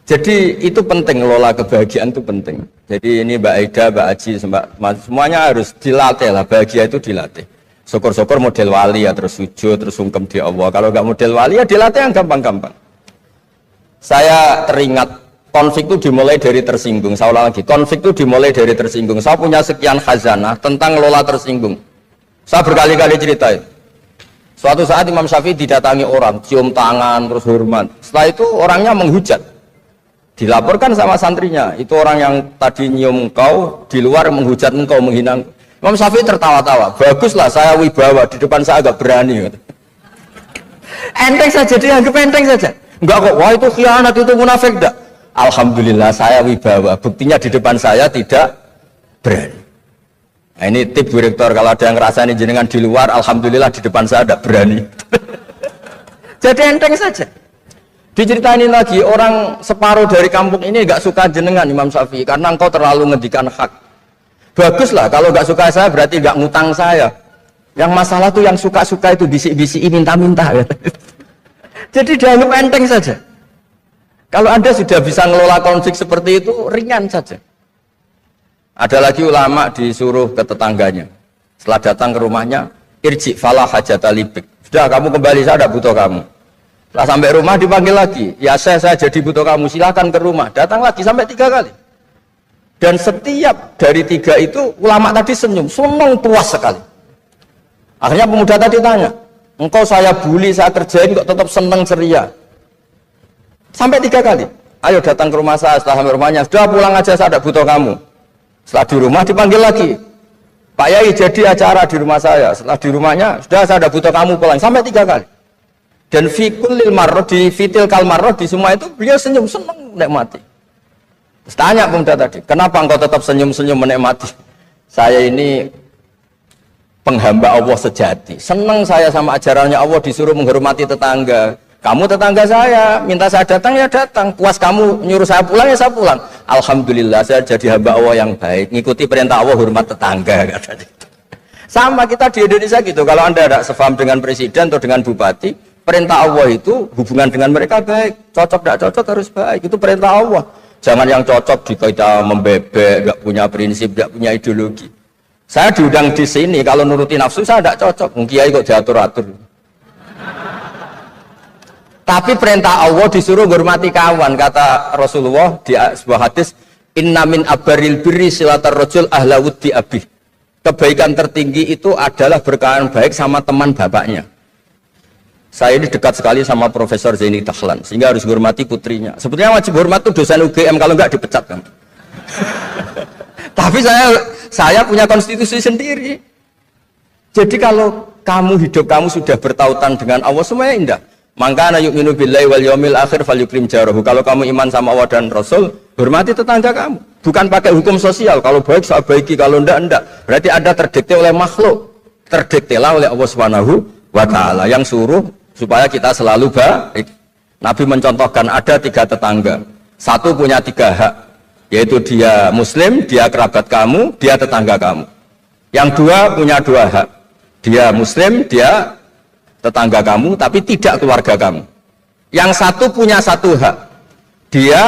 Jadi itu penting, lola kebahagiaan itu penting. Jadi ini Mbak Aida, Mbak Aji, semuanya harus dilatih lah, bahagia itu dilatih. Syukur-syukur model wali ya, terus sujud, terus sungkem di Allah. Kalau nggak model wali ya dilatih yang gampang-gampang. Saya teringat konflik itu dimulai dari tersinggung. Saya ulang lagi, konflik itu dimulai dari tersinggung. Saya punya sekian khazanah tentang lola tersinggung. Saya berkali-kali ceritain. Suatu saat Imam Syafi'i didatangi orang, cium tangan, terus hormat. Setelah itu orangnya menghujat. Dilaporkan sama santrinya, itu orang yang tadi nyium engkau, di luar menghujat engkau, menghina engkau. Imam Syafi'i tertawa-tawa, baguslah saya wibawa, di depan saya agak berani. Enteng saja, dianggap enteng saja. Enggak kok, wah itu khianat, itu munafik enggak. Alhamdulillah saya wibawa, buktinya di depan saya tidak berani. Nah, ini tip Bu Rektor, kalau ada yang ngerasain jenengan di luar, alhamdulillah di depan saya tidak berani. Jadi enteng saja. Diceritain lagi, orang separuh dari kampung ini enggak suka jenengan Imam Syafi'i, karena engkau terlalu ngendikan hak. Baguslah, kalau nggak suka saya berarti nggak ngutang saya. Yang masalah tuh yang suka-suka itu bisik-bisik minta-minta. Ya. Jadi dianggap enteng saja. Kalau Anda sudah bisa ngelola konflik seperti itu, ringan saja. Ada lagi ulama disuruh ke tetangganya. Setelah datang ke rumahnya, irji falah hajata libik. Sudah kamu kembali, saya tidak butuh kamu. Setelah sampai rumah dipanggil lagi, ya saya jadi butuh kamu, silakan ke rumah. Datang lagi sampai 3 kali. Dan setiap dari 3 itu ulama tadi senyum, senang puas sekali. Akhirnya pemuda tadi tanya, engkau saya bully, saya kerjain kok tetap senang ceria. Sampai 3 kali. Ayo datang ke rumah saya, setelah sampai rumahnya, sudah pulang aja, saya tidak butuh kamu. Setelah di rumah dipanggil lagi, Pak Yai jadi acara di rumah saya. Setelah di rumahnya, sudah saya tidak butuh kamu, pulang. Sampai 3 kali. Dan fikulil marroh, di fitil kalmarroh, di semua itu beliau senyum, senang menikmati. Tanya pemuda tadi, kenapa engkau tetap senyum-senyum menikmati? Saya ini penghamba Allah sejati. Senang saya sama ajarannya Allah, disuruh menghormati tetangga. Kamu tetangga saya, minta saya datang ya datang. Puas kamu nyuruh saya pulang ya saya pulang. Alhamdulillah saya jadi hamba Allah yang baik. Ngikuti perintah Allah, hormat tetangga. Sama kita di Indonesia gitu. Kalau Anda tidak sepaham dengan presiden atau dengan bupati, perintah Allah itu hubungan dengan mereka baik. Cocok tidak cocok harus baik. Itu perintah Allah. Jangan yang cocok kita membebek, nggak punya prinsip, nggak punya ideologi. Saya diundang di sini, kalau nuruti nafsu saya tidak cocok. Kiai kok diatur-atur. Tapi perintah Allah disuruh hormati kawan, kata Rasulullah di sebuah hadis, Inna min abaril birri silatar rojul ahla wuddi abih. Kebaikan tertinggi itu adalah berkawan baik sama teman bapaknya. Saya ini dekat sekali sama Profesor Zaini Dahlan, sehingga harus hormati putrinya. Sebetulnya wajib hormat tuh dosen UGM, kalau enggak dipecat kan. Tapi saya punya konstitusi sendiri. Jadi kalau hidup kamu sudah bertautan dengan Allah, semuanya indah. Maka ana yu'minu billahi wal yaumil akhir falyukrim jarahu. Kalau kamu iman sama Allah dan Rasul, hormati tetangga kamu. Bukan pakai hukum sosial, kalau baik saya baiki, kalau enggak. Berarti Anda terdikte oleh makhluk. Terdiktelah oleh Allah Subhanahu wa ta'ala yang suruh supaya kita selalu baik. Nabi mencontohkan ada 3 tetangga. Satu punya 3 hak, yaitu dia muslim, dia kerabat kamu, dia tetangga kamu. Yang 2 punya 2 hak, dia muslim, dia tetangga kamu, tapi tidak keluarga kamu. Yang 1 punya 1 hak, dia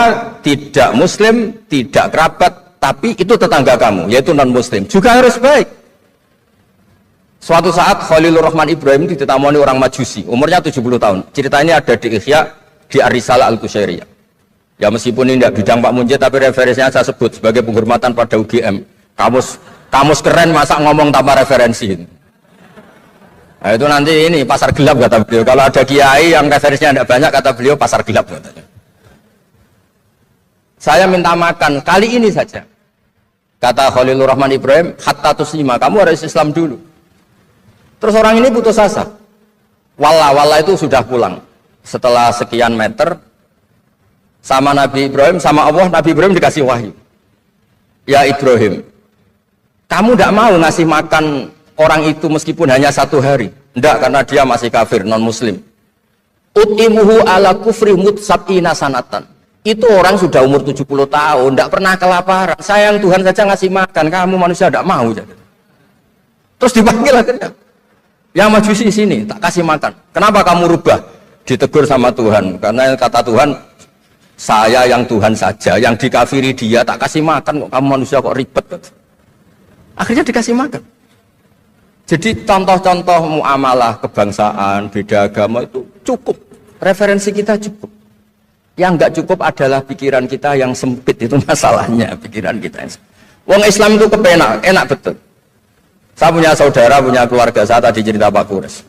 tidak muslim, tidak kerabat, tapi itu tetangga kamu, yaitu non muslim, juga harus baik. Suatu saat Khalilur Rahman Ibrahim ditemani orang Majusi, umurnya 70 tahun. Cerita ini ada di Ihya, di Ar-Risalah Al-Qusyairiyah. Ya meskipun ini tidak bidang Pak Munjid, tapi referensinya saya sebut sebagai penghormatan pada UGM. Kamus keren, masa ngomong tanpa referensi. Nah, itu nanti ini pasar gelap kata beliau. Kalau ada kiai yang referensinya tidak banyak kata beliau pasar gelap katanya. Saya minta makan kali ini saja. Kata Khalilur Rahman Ibrahim, hatta tuslima, kamu harus Islam dulu. Terus orang ini putus asa. Walla itu sudah pulang. Setelah sekian meter sama Nabi Ibrahim, sama Allah, Nabi Ibrahim dikasih wahyu. Ya Ibrahim, kamu tidak mau ngasih makan orang itu meskipun hanya 1 hari. Tidak, karena dia masih kafir, non muslim. Utimuhu ala kufri mutsab'ina sanatan. Itu orang sudah umur 70 tahun, tidak pernah kelaparan. Sayang Tuhan saja ngasih makan, kamu manusia tidak mau. Terus dipanggil akhirnya. Ya Majusi sini, tak kasih makan. Kenapa kamu rubah? Ditegur sama Tuhan. Karena kata Tuhan, saya yang Tuhan saja, yang dikafiri dia, tak kasih makan kok, kamu manusia kok ribet. Akhirnya dikasih makan. Jadi contoh-contoh muamalah kebangsaan, beda agama itu cukup. Referensi kita cukup. Yang enggak cukup adalah pikiran kita yang sempit, itu masalahnya pikiran kita. Wong Islam itu kepenak, enak betul. Saya punya saudara, punya keluarga, saya tadi cerita Pak Kures.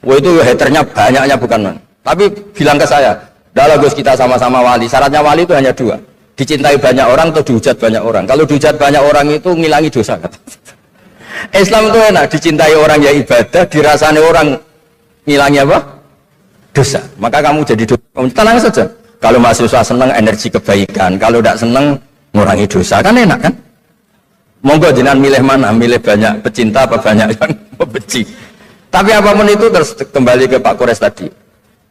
Wah itu haternya banyaknya bukan man. Tapi bilang ke saya, dah Gus kita sama-sama wali. Syaratnya wali itu hanya 2. Dicintai banyak orang atau dihujat banyak orang. Kalau dihujat banyak orang itu ngilangi dosa. Kata. Islam itu enak, dicintai orang ya ibadah, dirasani orang ngilangi apa? Dosa. Maka kamu jadi dosa. Tenang saja. Kalau mahasiswa senang energi kebaikan, kalau tidak senang ngurangi dosa, kan enak kan? Monggo jenengan milih mana? Milih banyak pecinta apa banyak yang membenci? Tapi apapun itu terus kembali ke Pak Kures tadi.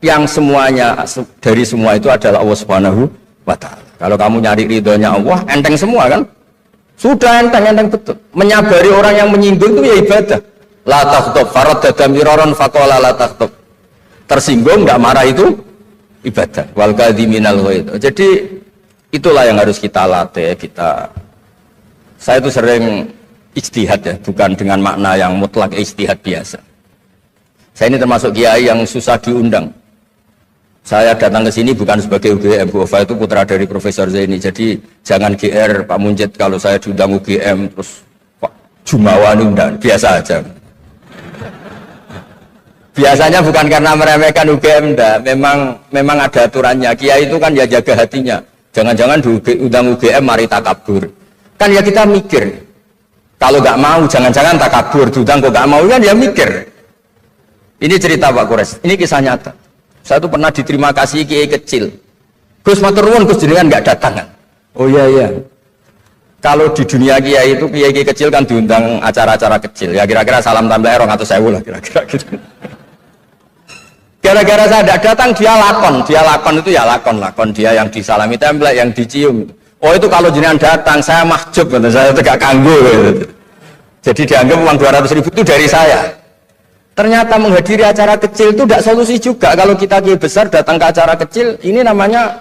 Yang semuanya dari semua itu adalah Allah Subhanahu wa Ta'ala. Kalau kamu nyari ridhonya Allah, enteng semua kan? Sudah enteng betul. Menyabari orang yang menyinggung itu ya ibadah. La takhtub farad dadamiraron faqala la takhtub. Tersinggung enggak marah itu ibadah. Wal kadhiminal ghaidh. Jadi itulah yang harus kita latih, saya itu sering ijtihad ya, bukan dengan makna yang mutlak ijtihad biasa. Saya ini termasuk kiai yang susah diundang. Saya datang ke sini bukan sebagai UGM, Bu Ofa itu putra dari Profesor Zaini. Jadi jangan GR Pak Munjid kalau saya diundang UGM terus Pak Jumawa undang, biasa aja. Biasanya bukan karena meremehkan UGM, enggak. Memang ada aturannya. Kiai itu kan ya jaga hatinya. Jangan-jangan diundang UGM mari takabur. Kan ya kita mikir. Kalau nggak mau, jangan-jangan takabur. Diundang kok nggak mau kan ya mikir. Ini cerita Pak Kures. Ini kisah nyata. Saya tuh pernah diterima kasih kiai kecil. Gus matur nuwun, Gus jenengan nggak datang kan? Oh iya. Kalau di dunia kiai itu kiai kecil kan diundang acara-acara kecil. Ya kira-kira salam tambah 200.000 lah kira-kira gitu. Gara-gara saya tidak datang dia lakon itu ya lakon dia yang disalami template, yang dicium. Oh itu kalau jenengan datang saya mahjub, saya tegak kanggo. Gitu. Jadi dianggap uang 200.000 itu dari saya. Ternyata menghadiri acara kecil itu tidak solusi juga. Kalau kita kiai besar datang ke acara kecil, ini namanya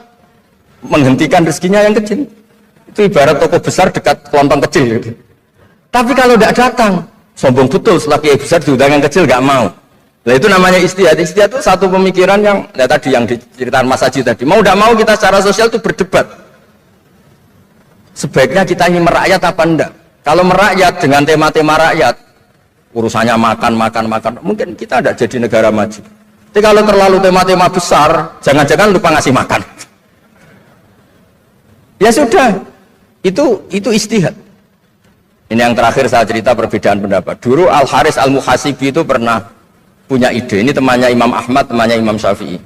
menghentikan rezekinya yang kecil. Itu ibarat toko besar dekat kelontong kecil. Gitu. Tapi kalau tidak datang, sombong betul setelah kiai besar diundang yang kecil nggak mau. Nah itu namanya istihad. Istihad itu satu pemikiran yang ya tadi yang diceritakan Mas Haji tadi. Mau tidak mau kita secara sosial itu berdebat. Sebaiknya kita ini merakyat apa enggak? Kalau merakyat dengan tema-tema rakyat, urusannya makan, mungkin kita tidak jadi negara maju. Tapi kalau terlalu tema-tema besar, jangan-jangan lupa ngasih makan. Ya sudah, itu istihad. Ini yang terakhir saya cerita perbedaan pendapat. Dulu Al-Haris Al-Muhasibi itu pernah punya ide. Ini temannya Imam Ahmad, temannya Imam Syafi'i.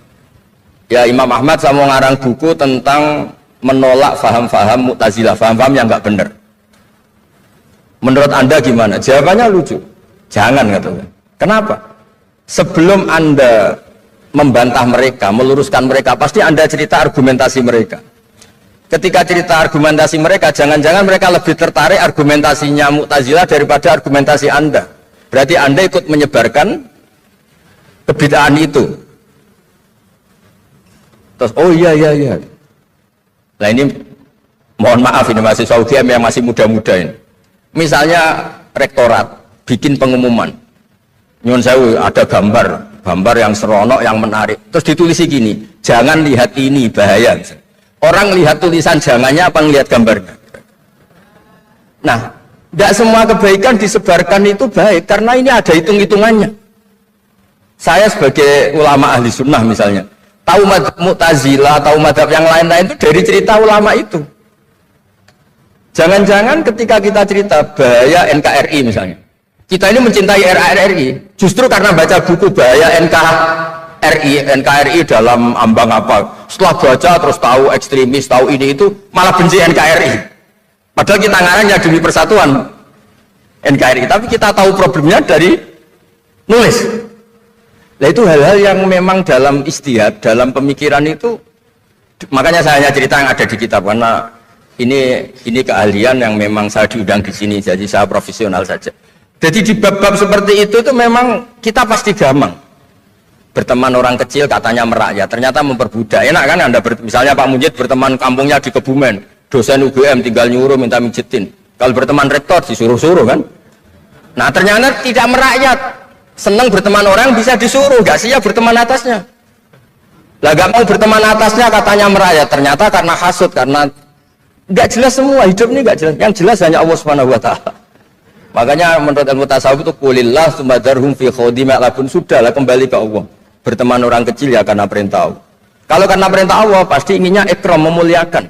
Ya Imam Ahmad saya mau ngarang buku tentang menolak faham-faham Mu'tazilah, faham-faham yang nggak benar. Menurut Anda gimana? Jawabannya lucu. Jangan katanya. Kenapa? Sebelum Anda membantah mereka, meluruskan mereka, pasti Anda cerita argumentasi mereka. Ketika cerita argumentasi mereka, jangan-jangan mereka lebih tertarik argumentasinya Mu'tazilah daripada argumentasi Anda. Berarti Anda ikut menyebarkan kebid'ahan itu. Terus, oh iya. Nah ini mohon maaf ini mahasiswa UGM yang masih muda-muda ini. Misalnya rektorat bikin pengumuman, nyuwun sewu ada gambar yang seronok, yang menarik. Terus ditulis gini, jangan lihat ini bahaya. Orang lihat tulisan jangannya apa ngelihat gambarnya? Nah, tidak semua kebaikan disebarkan itu baik karena ini ada hitung-hitungannya. Saya sebagai ulama ahli sunnah misalnya, tahu madhab Mu'tazilah, tahu madhab yang lain-lain itu dari cerita ulama itu. Jangan-jangan ketika kita cerita bahaya NKRI misalnya, kita ini mencintai RRI, justru karena baca buku bahaya NKRI dalam ambang apa, setelah baca terus tahu ekstremis, tahu ini itu, malah benci NKRI. Padahal kita ngarangnya demi persatuan NKRI, tapi kita tahu problemnya dari nulis. Nah itu hal-hal yang memang dalam istihad, dalam pemikiran itu, makanya saya hanya cerita yang ada di kitab, karena ini keahlian yang memang saya diundang di sini, jadi saya profesional saja. Jadi di bab-bab seperti itu memang kita pasti gamang. Berteman orang kecil katanya merakyat, ternyata memperbudak. Enak kan Anda, misalnya Pak Mujid berteman kampungnya di Kebumen, dosen UGM tinggal nyuruh minta mijitin. Kalau berteman rektor disuruh-suruh kan. Nah ternyata tidak merakyat. Senang berteman orang bisa disuruh, gak siap berteman atasnya. Lah gak mau berteman atasnya katanya merayat, ternyata karena hasud, karena gak jelas semua, hidup ini gak jelas. Yang jelas hanya Allah Subhanahu wa taala. Makanya menurut ilmu tasawuf itu qulillah sumadarhum fi khawdim alabun, sudahlah kembali ke Allah. Berteman orang kecil ya karena perintah Allah. Kalau karena perintah Allah pasti inginnya ikram, memuliakan.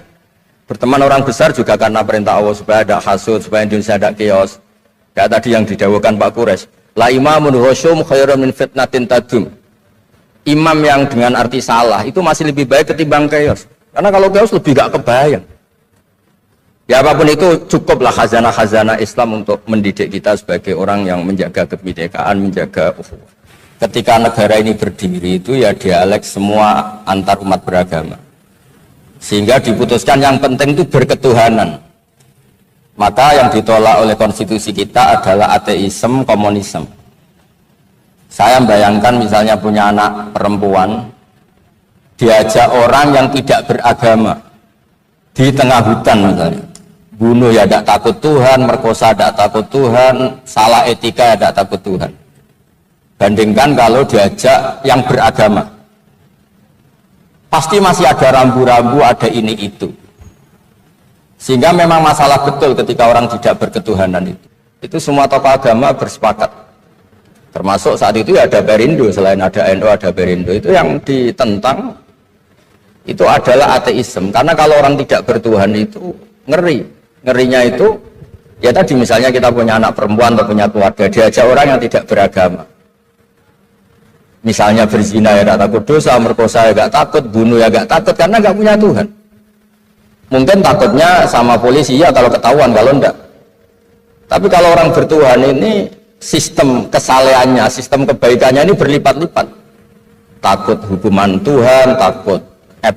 Berteman orang besar juga karena perintah Allah, supaya ada hasud, supaya Indonesia ada chaos. Kayak tadi yang didawuhkan Pak Quraisy. La imamun rasyum khairun min fitnatin tadum. Imam yang dengan arti salah itu masih lebih baik ketimbang chaos. Karena kalau chaos lebih gak kebayang. Ya apapun itu cukuplah khazanah-khazanah Islam untuk mendidik kita sebagai orang yang menjaga kebinekaan, menjaga ukhuwah. Ketika negara ini berdiri itu ya dialek semua antar umat beragama. Sehingga diputuskan yang penting itu berketuhanan. Maka yang ditolak oleh konstitusi kita adalah ateisme, komunisme. Saya bayangkan misalnya punya anak perempuan, diajak orang yang tidak beragama di tengah hutan misalnya, bunuh ya tidak takut Tuhan, merkosa tidak takut Tuhan, salah etika ya tidak takut Tuhan. Bandingkan kalau diajak yang beragama, pasti masih ada rambu-rambu, ada ini itu. Sehingga memang masalah betul ketika orang tidak berketuhanan itu. Itu semua tokoh agama bersepakat. Termasuk saat itu ya ada Perindo, selain ada NU ada Perindo. Itu yang ditentang itu adalah ateisme. Karena kalau orang tidak bertuhan itu ngeri. Ngerinya itu ya tadi misalnya kita punya anak perempuan atau punya keluarga, diajak orang yang tidak beragama. Misalnya berzina ya tidak takut dosa, merkosa ya tidak takut, bunuh ya tidak takut karena tidak punya Tuhan. Mungkin takutnya sama polisi ya kalau ketahuan, kalau enggak. Tapi kalau orang bertuhan ini sistem kesalehannya, sistem kebaikannya ini berlipat-lipat. Takut hukuman Tuhan, takut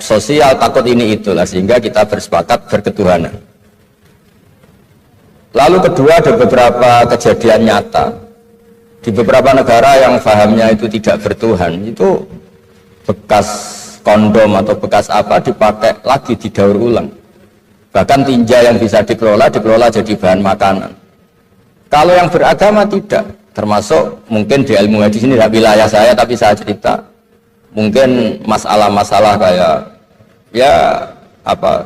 sosial, takut ini itulah, sehingga kita bersepakat berketuhanan. Lalu kedua, ada beberapa kejadian nyata di beberapa negara yang fahamnya itu tidak bertuhan, itu bekas kondom atau bekas apa dipakai lagi, didaur ulang. Bahkan tinja yang bisa dikelola jadi bahan makanan. Kalau yang beragama tidak, termasuk mungkin di ilmu hadis ini tidak wilayah saya, tapi saya cerita mungkin masalah-masalah kayak ya apa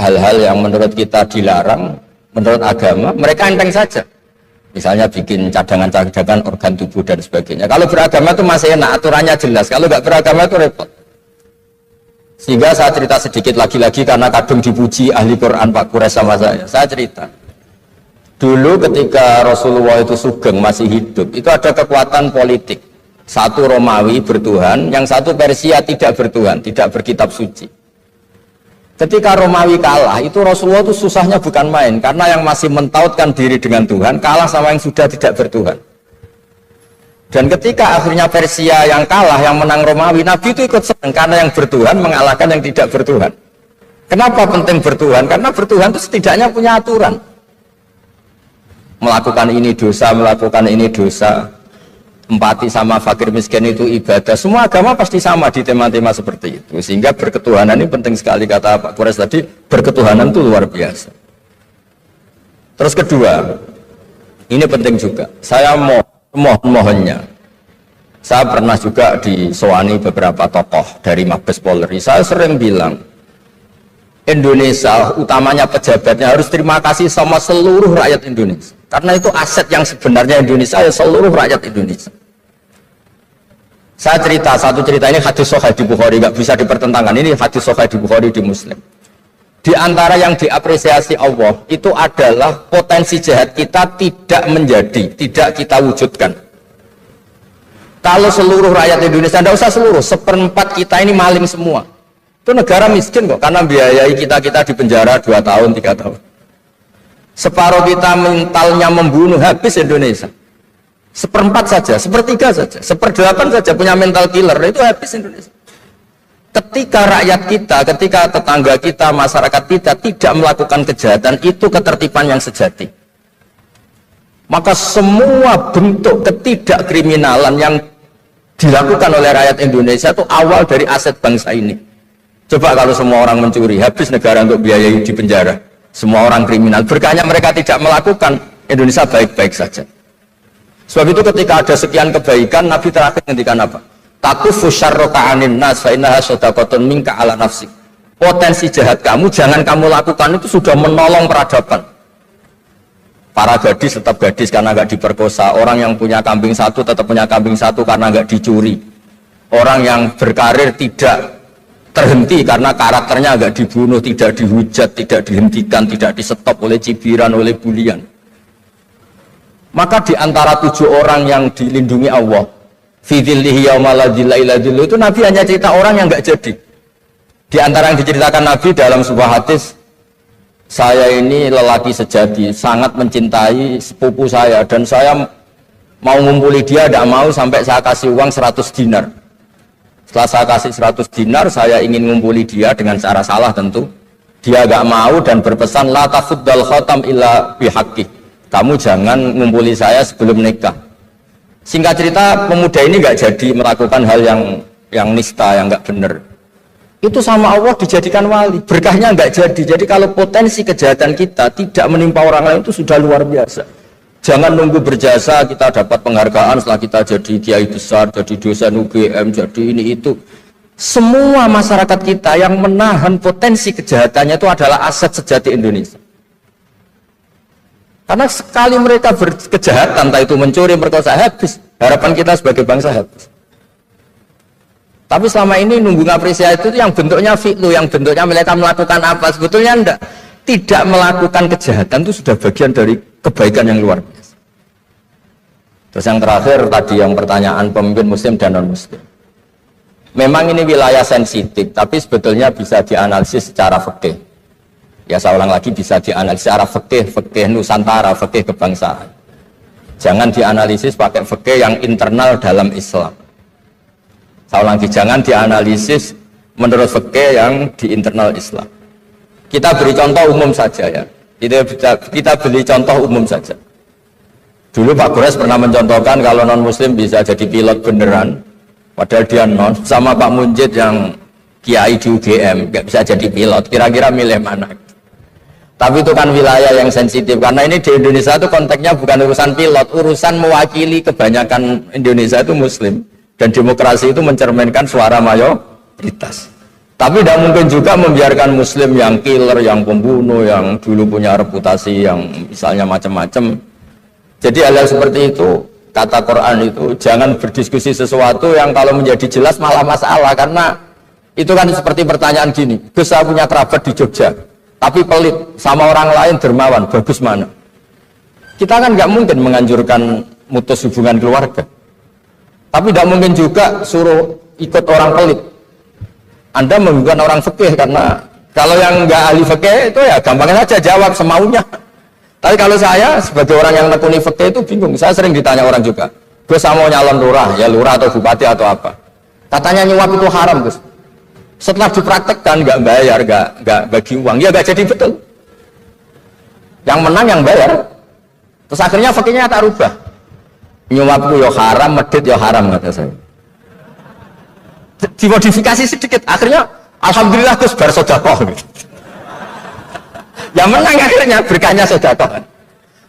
hal-hal yang menurut kita dilarang, menurut agama mereka enteng saja. Misalnya bikin cadangan-cadangan organ tubuh dan sebagainya. Kalau beragama itu masih enak, aturannya jelas. Kalau nggak beragama itu repot. Sehingga saya cerita sedikit lagi-lagi karena kadung dipuji ahli Quran Pak Quraisy sama saya. Saya cerita. Dulu ketika Rasulullah itu sugeng masih hidup, itu ada kekuatan politik. Satu Romawi bertuhan, yang satu Persia tidak bertuhan, tidak berkitab suci. Ketika Romawi kalah, itu Rasulullah itu susahnya bukan main, karena yang masih mentautkan diri dengan Tuhan kalah sama yang sudah tidak bertuhan. Dan ketika akhirnya Persia yang kalah, yang menang Romawi, Nabi itu ikut senang karena yang bertuhan mengalahkan yang tidak bertuhan. Kenapa penting bertuhan? Karena bertuhan itu setidaknya punya aturan. Melakukan ini dosa, melakukan ini dosa. Empati sama fakir miskin itu ibadah. Semua agama pasti sama di tema-tema seperti itu. Sehingga berketuhanan ini penting sekali, kata Pak Quraisy tadi, berketuhanan itu luar biasa. Terus kedua, ini penting juga. Saya mohonnya, saya pernah juga disowani beberapa tokoh dari Mabes Polri. Saya sering bilang, Indonesia, utamanya pejabatnya harus terima kasih sama seluruh rakyat Indonesia. Karena itu aset yang sebenarnya Indonesia, ya seluruh rakyat Indonesia. Saya cerita satu cerita ini hadis sahih di Bukhari, nggak bisa dipertentangkan. Ini hadis sahih di Bukhari di Muslim. Di antara yang diapresiasi Allah itu adalah potensi jahat kita tidak menjadi, tidak kita wujudkan. Kalau seluruh rakyat Indonesia, tidak usah seluruh, 1/4 kita ini maling semua. Itu negara miskin kok, karena biayai kita di penjara 2 tahun, 3 tahun. Separuh kita mentalnya membunuh, habis Indonesia. 1/4 saja, 1/3 saja, 1/8 saja punya mental killer, itu habis Indonesia. Ketika rakyat kita, ketika tetangga kita, masyarakat kita tidak melakukan kejahatan, itu ketertiban yang sejati. Maka semua bentuk ketidakkriminalan yang dilakukan oleh rakyat Indonesia itu awal dari aset bangsa ini. Coba kalau semua orang mencuri, habis negara untuk biayai di penjara. Semua orang kriminal, berkahnya mereka tidak melakukan, Indonesia baik-baik saja. Sebab itu ketika ada sekian kebaikan, Nabi terakhir ngendikan apa? Takufu syarraka 'anin nas fa innaha shadaqatun minka 'ala nafsik. Potensi jahat kamu jangan kamu lakukan, itu sudah menolong peradaban. Para gadis tetap gadis karena nggak diperkosa. Orang yang punya kambing satu tetap punya kambing satu karena nggak dicuri. Orang yang berkarir tidak terhenti karena karakternya nggak dibunuh, tidak dihujat, tidak dihentikan, tidak disetop oleh cibiran, oleh bulian. Maka di antara 7 orang yang dilindungi Allah, fi dzillihi yauma la dzilla illa dzilluh, itu Nabi hanya cerita orang yang nggak jadi. Di antara yang diceritakan Nabi dalam sebuah hadis, saya ini lelaki sejati, sangat mencintai sepupu saya, dan saya mau ngumpuli dia, tidak mau sampai saya kasih uang 100 dinar. Setelah saya kasih 100 dinar, saya ingin ngumpuli dia dengan cara salah tentu. Dia nggak mau dan berpesan, la tafuddal khatam illa bihaqqi. Kamu jangan ngumpuli saya sebelum nikah. Singkat cerita, pemuda ini nggak jadi melakukan hal yang nista, yang nggak benar. Itu sama Allah dijadikan wali, berkahnya nggak jadi. Jadi kalau potensi kejahatan kita tidak menimpa orang lain itu sudah luar biasa. Jangan nunggu berjasa kita dapat penghargaan setelah kita jadi kiai besar, jadi dosen UGM, jadi ini itu. Semua masyarakat kita yang menahan potensi kejahatannya itu adalah aset sejati Indonesia. Karena sekali mereka berkejahatan, entah itu mencuri, merkosa, habis. Harapan kita sebagai bangsa habis. Tapi selama ini nunggu ngapresiasi itu yang bentuknya fi'lu, yang bentuknya mereka melakukan apa, sebetulnya enggak. Tidak melakukan kejahatan itu sudah bagian dari kebaikan yang luar biasa. Terus yang terakhir tadi yang pertanyaan pemimpin muslim dan non muslim. Memang ini wilayah sensitif, tapi sebetulnya bisa dianalisis secara fikih. Ya saya ulang lagi, bisa dianalisis secara fikih Nusantara, fikih kebangsaan. Jangan dianalisis pakai fikih yang internal dalam Islam. Saya ulang lagi, jangan dianalisis menurut fikih yang di internal Islam. Kita beri contoh umum saja ya. Kita beri contoh umum saja. Dulu Pak Gores pernah mencontohkan kalau non muslim bisa jadi pilot beneran, padahal dia non. Sama Pak Munjid yang kiai di UGM nggak bisa jadi pilot. Kira-kira milih mana? Tapi itu kan wilayah yang sensitif, karena ini di Indonesia itu konteksnya bukan urusan pilot, urusan mewakili kebanyakan Indonesia itu muslim, dan demokrasi itu mencerminkan suara mayoritas. Tapi tidak mungkin juga membiarkan muslim yang killer, yang pembunuh, yang dulu punya reputasi yang misalnya macam-macam. Jadi hal-hal seperti itu, kata Quran itu jangan berdiskusi sesuatu yang kalau menjadi jelas malah masalah, karena itu kan seperti pertanyaan gini, Gus saya punya kerabat di Jogja tapi pelit, sama orang lain dermawan, bagus mana? Kita kan nggak mungkin menganjurkan mutus hubungan keluarga, tapi tidak mungkin juga suruh ikut orang pelit. Anda menggunakan orang fikih, karena kalau yang nggak ahli fikih itu ya gampangnya saja jawab semaunya. Tapi kalau saya sebagai orang yang nekuni fikih itu bingung. Saya sering ditanya orang juga, Gus saya mau nyalon lurah, ya lurah atau bupati atau apa? Katanya nyuap itu haram, Gus. Setelah dipraktekkan nggak bayar, nggak bagi uang, ya nggak jadi betul. Yang menang yang bayar. Terus akhirnya fakirnya tak rubah. Nyuap itu ya haram, medit ya haram kata saya. Dimodifikasi sedikit, akhirnya alhamdulillah Gus bar sedekah. Yang menang akhirnya berkahnya sedekah.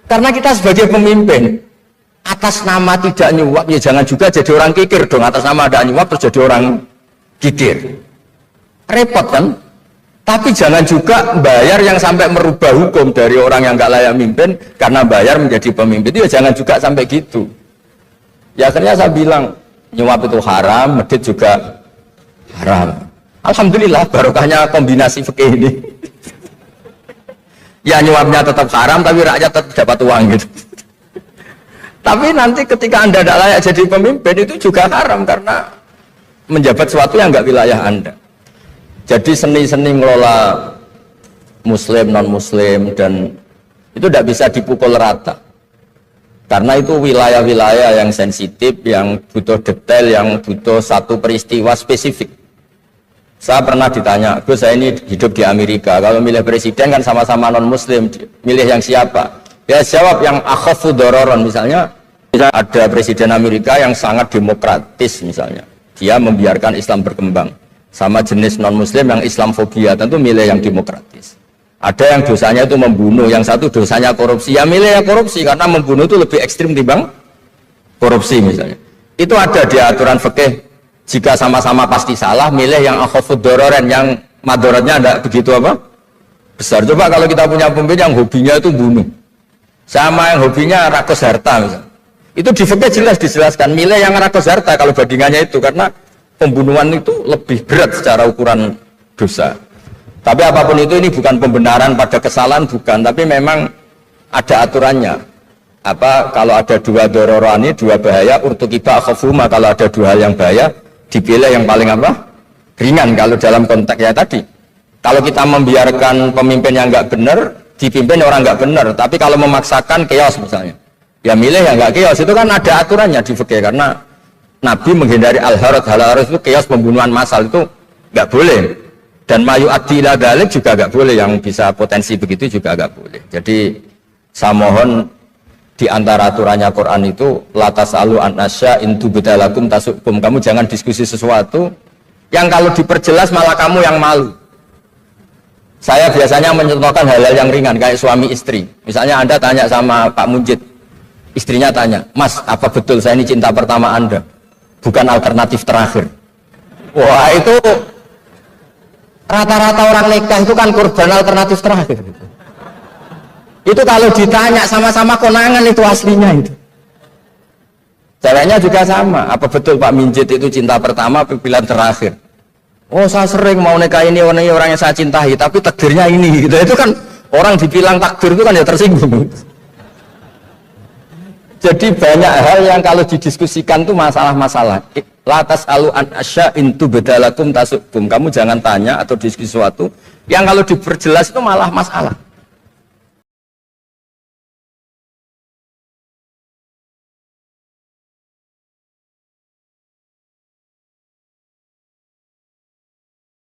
Karena kita sebagai pemimpin atas nama tidak nyuap ya jangan juga jadi orang kikir dong. Atas nama ada nyuap terus jadi orang kikir. Repot kan? Tapi jangan juga bayar yang sampai merubah hukum dari orang yang nggak layak mimpin karena bayar menjadi pemimpin itu ya jangan juga sampai gitu. Ya akhirnya saya bilang nyuap itu haram, medit juga haram. Alhamdulillah barokahnya kombinasi fikih ini. Ya nyuapnya tetap haram tapi rakyat tetap dapat uang gitu. Tapi nanti ketika Anda tidak layak jadi pemimpin itu juga haram karena menjabat sesuatu yang enggak wilayah Anda. Jadi seni-seni ngelola muslim, non-muslim dan itu tidak bisa dipukul rata. Karena itu wilayah-wilayah yang sensitif, yang butuh detail, yang butuh satu peristiwa spesifik. Saya pernah ditanya, Gus saya ini hidup di Amerika, kalau milih presiden kan sama-sama non-muslim, milih yang siapa? Ya jawab yang akhafu dororon, misalnya ada presiden Amerika yang sangat demokratis misalnya, dia membiarkan Islam berkembang, sama jenis non-muslim yang Islamfobia, tentu milih yang demokratis. Ada yang dosanya itu membunuh, yang satu dosanya korupsi, ya milih yang korupsi karena membunuh itu lebih ekstrim timbang korupsi misalnya. Itu ada di aturan fikih. Jika sama-sama pasti salah, milih yang akhafud dororen, yang madorotnya tidak begitu apa besar. Coba kalau kita punya pemimpin yang hobinya itu bunuh, sama yang hobinya rakus harta misalnya, itu di fikih jelas dijelaskan milih yang rakus harta kalau bandingannya itu, karena pembunuhan itu lebih berat secara ukuran dosa. Tapi apapun itu, ini bukan pembenaran pada kesalahan, bukan, tapi memang ada aturannya. Apa kalau ada dua dororani, dua bahaya, urtukiba akhafuma, kalau ada dua hal yang bahaya dipilih yang paling apa ringan. Kalau dalam konteksnya tadi, kalau kita membiarkan pemimpin yang nggak benar dipimpin orang nggak benar, tapi kalau memaksakan chaos misalnya, ya milih yang nggak chaos. Itu kan ada aturannya di fikih, karena Nabi menghindari al-harad. Al-harad itu chaos, pembunuhan massal, itu nggak boleh, dan mayu addi ila dzalik juga nggak boleh, yang bisa potensi begitu juga nggak boleh. Jadi saya mohon di antara aturannya Quran itu latas alu anasya intu bedalakum tasukum, kamu jangan diskusi sesuatu yang kalau diperjelas malah kamu yang malu. Saya biasanya mencontohkan hal-hal yang ringan kayak suami istri. Misalnya Anda tanya sama Pak Munjid, istrinya tanya, Mas apa betul saya ini cinta pertama Anda, bukan alternatif terakhir? Wah, itu rata-rata orang nikah itu kan korban alternatif terakhir. Itu kalau ditanya sama-sama konangan itu aslinya itu. Caranya juga sama. Apa betul Pak Minjit itu cinta pertama, pilihan terakhir? Oh, saya sering mau nikah ini orang yang saya cintai, tapi takdirnya ini. Gitu. Itu kan orang dibilang takdir itu kan ya tersinggung. Jadi banyak hal yang kalau didiskusikan itu masalah-masalah. Latas alu an asya intu bedalakum tasukum. Kamu jangan tanya atau diskusi sesuatu yang kalau diperjelas itu malah masalah.